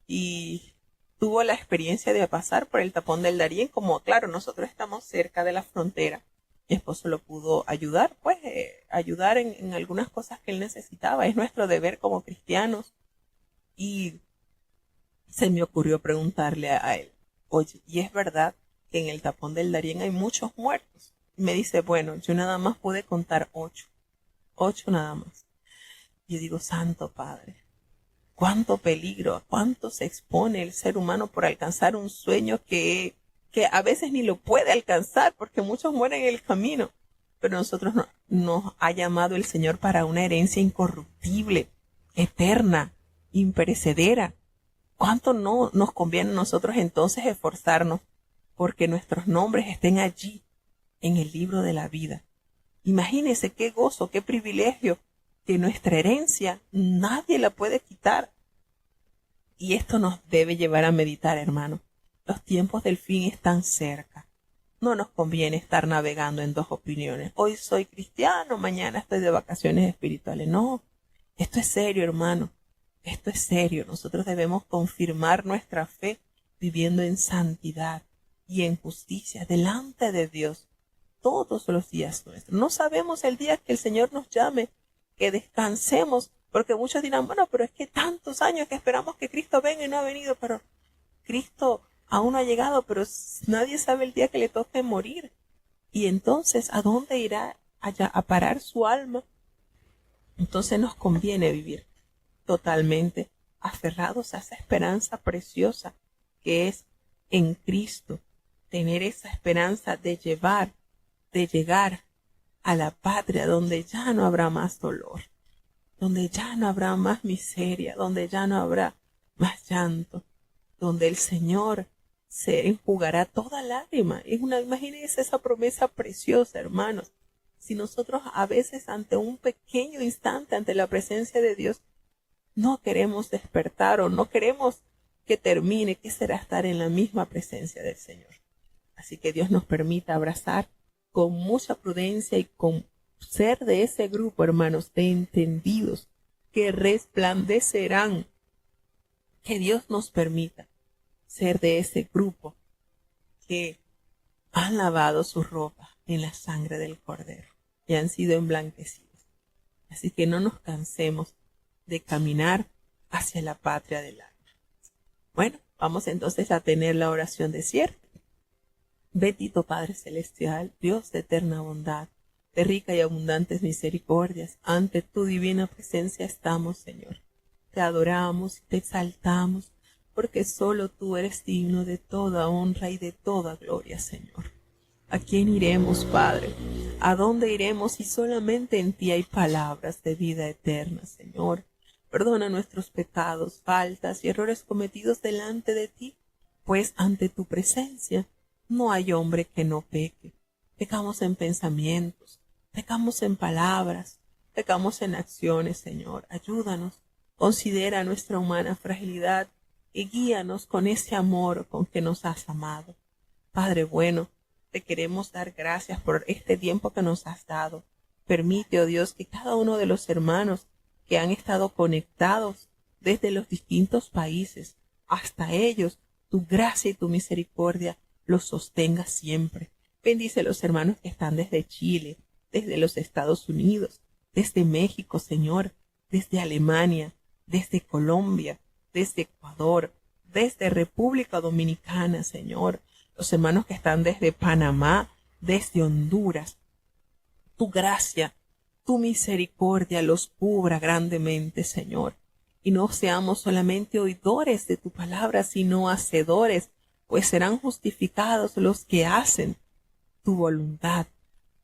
Y tuvo la experiencia de pasar por el tapón del Darién, como claro, nosotros estamos cerca de la frontera. Mi esposo lo pudo ayudar, ayudar en algunas cosas que él necesitaba. Es nuestro deber como cristianos. Y se me ocurrió preguntarle a él, oye, ¿y es verdad que en el tapón del Darién hay muchos muertos? Y me dice, bueno, yo nada más pude contar 8 nada más. Y yo digo, Santo Padre, cuánto peligro, cuánto se expone el ser humano por alcanzar un sueño que a veces ni lo puede alcanzar porque muchos mueren en el camino. Pero nosotros nos ha llamado el Señor para una herencia incorruptible, eterna, imperecedera. ¿Cuánto no nos conviene a nosotros entonces esforzarnos porque nuestros nombres estén allí en el libro de la vida? Imagínese qué gozo, qué privilegio, que nuestra herencia nadie la puede quitar. Y esto nos debe llevar a meditar, hermano. Los tiempos del fin están cerca. No nos conviene estar navegando en 2 opiniones. Hoy soy cristiano, mañana estoy de vacaciones espirituales. No, esto es serio, hermano. Esto es serio. Nosotros debemos confirmar nuestra fe viviendo en santidad y en justicia delante de Dios todos los días nuestros. No sabemos el día que el Señor nos llame, que descansemos, porque muchos dirán, bueno, pero es que tantos años que esperamos que Cristo venga y no ha venido, pero Cristo aún no ha llegado, pero nadie sabe el día que le toque morir. Y entonces, ¿a dónde irá a parar su alma. Entonces nos conviene vivir totalmente aferrados a esa esperanza preciosa que es en Cristo, tener esa esperanza de llegar a la patria donde ya no habrá más dolor, donde ya no habrá más miseria, donde ya no habrá más llanto, donde el Señor se enjugará toda lágrima. Imagínense esa promesa preciosa, hermanos. Si nosotros a veces ante un pequeño instante, ante la presencia de Dios, no queremos despertar o no queremos que termine, ¿qué será estar en la misma presencia del Señor? Así que Dios nos permita abrazar con mucha prudencia y con ser de ese grupo, hermanos, de entendidos que resplandecerán. Que Dios nos permita ser de ese grupo que han lavado su ropa en la sangre del Cordero y han sido emblanquecidos. Así que no nos cansemos de caminar hacia la patria del alma. Bueno, vamos entonces a tener la oración de cierre. Bendito Padre Celestial, Dios de eterna bondad, de rica y abundantes misericordias, ante tu divina presencia estamos, Señor. Te adoramos y te exaltamos, porque solo tú eres digno de toda honra y de toda gloria, Señor. ¿A quién iremos, Padre? ¿A dónde iremos si solamente en ti hay palabras de vida eterna, Señor? Perdona nuestros pecados, faltas y errores cometidos delante de ti, pues ante tu presencia no hay hombre que no peque. Pecamos en pensamientos, pecamos en palabras, pecamos en acciones, Señor. Ayúdanos, considera nuestra humana fragilidad y guíanos con ese amor con que nos has amado. Padre bueno, te queremos dar gracias por este tiempo que nos has dado. Permite, oh Dios, que cada uno de los hermanos que han estado conectados desde los distintos países, hasta ellos, tu gracia y tu misericordia los sostenga siempre. Bendice a los hermanos que están desde Chile, desde los Estados Unidos, desde México, Señor, desde Alemania, desde Colombia, desde Ecuador, desde República Dominicana, Señor. Los hermanos que están desde Panamá, desde Honduras. Tu gracia, tu misericordia los cubra grandemente, Señor. Y no seamos solamente oidores de tu palabra, sino hacedores, pues serán justificados los que hacen tu voluntad.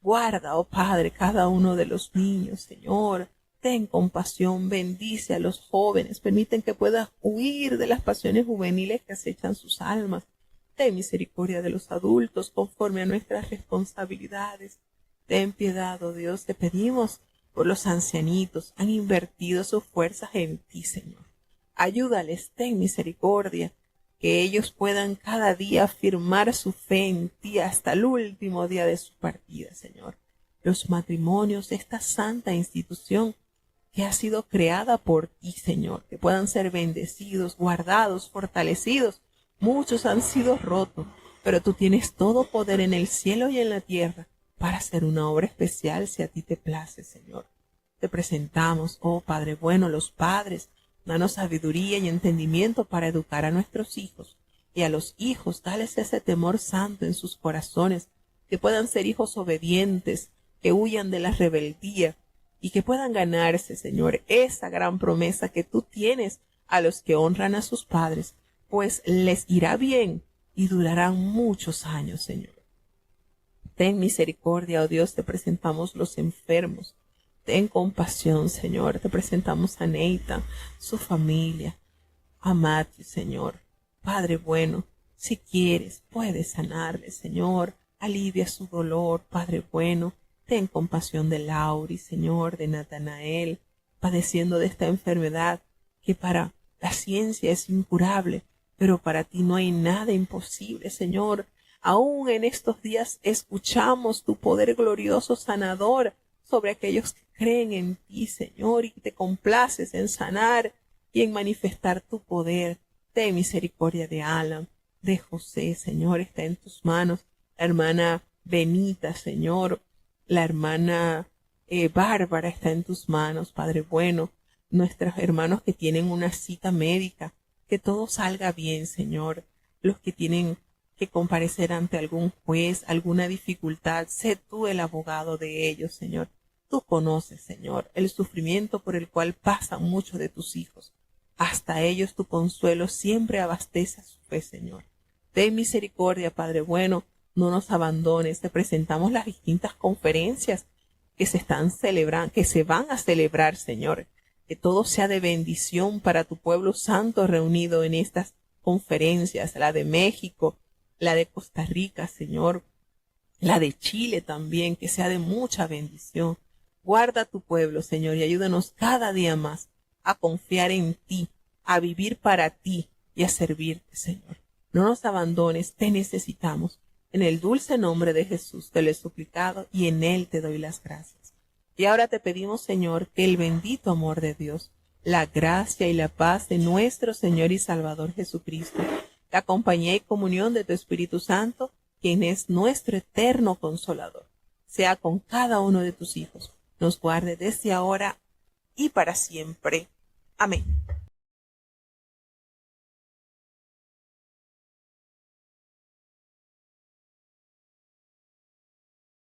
Guarda, oh Padre, cada uno de los niños, Señor. Ten compasión, bendice a los jóvenes, permiten que puedan huir de las pasiones juveniles que acechan sus almas. Ten misericordia de los adultos conforme a nuestras responsabilidades. Ten piedad, oh Dios, te pedimos por los ancianitos, han invertido sus fuerzas en ti, Señor. Ayúdales, ten misericordia, que ellos puedan cada día afirmar su fe en ti hasta el último día de su partida, Señor. Los matrimonios de esta santa institución que ha sido creada por ti, Señor, que puedan ser bendecidos, guardados, fortalecidos. Muchos han sido rotos, pero tú tienes todo poder en el cielo y en la tierra para hacer una obra especial si a ti te place, Señor. Te presentamos, oh Padre bueno, los padres. Danos sabiduría y entendimiento para educar a nuestros hijos. Y a los hijos, dales ese temor santo en sus corazones, que puedan ser hijos obedientes, que huyan de la rebeldía y que puedan ganarse, Señor, esa gran promesa que tú tienes a los que honran a sus padres, pues les irá bien y durarán muchos años, Señor. Ten misericordia, oh Dios, te presentamos los enfermos. Ten compasión, Señor. Te presentamos a Neita, su familia, a Matthew, Señor. Padre bueno, si quieres, puedes sanarle, Señor. Alivia su dolor, Padre bueno. Ten compasión de Lauri, Señor, de Natanael, padeciendo de esta enfermedad que para la ciencia es incurable, pero para ti no hay nada imposible, Señor. Aún en estos días escuchamos tu poder glorioso sanador sobre aquellos que creen en ti, Señor, y te complaces en sanar y en manifestar tu poder. Ten misericordia de Alan, de José, Señor, está en tus manos. La hermana Benita, Señor, la hermana Bárbara está en tus manos, Padre bueno. Nuestros hermanos que tienen una cita médica, que todo salga bien, Señor. Los que tienen que comparecer ante algún juez, alguna dificultad. Sé tú el abogado de ellos, Señor. Tú conoces, Señor, el sufrimiento por el cual pasan muchos de tus hijos. Hasta ellos tu consuelo siempre abastece a su fe, Señor. Ten misericordia, Padre bueno, no nos abandones. Te presentamos las distintas conferencias que se están celebrando, que se van a celebrar, Señor. Que todo sea de bendición para tu pueblo santo reunido en estas conferencias, la de México, la de Costa Rica, Señor, la de Chile también, que sea de mucha bendición. Guarda tu pueblo, Señor, y ayúdanos cada día más a confiar en ti, a vivir para ti y a servirte, Señor. No nos abandones, te necesitamos. En el dulce nombre de Jesús te lo he suplicado y en él te doy las gracias. Y ahora te pedimos, Señor, que el bendito amor de Dios, la gracia y la paz de nuestro Señor y Salvador Jesucristo, la compañía y comunión de tu Espíritu Santo, quien es nuestro eterno consolador, sea con cada uno de tus hijos, nos guarde desde ahora y para siempre. Amén.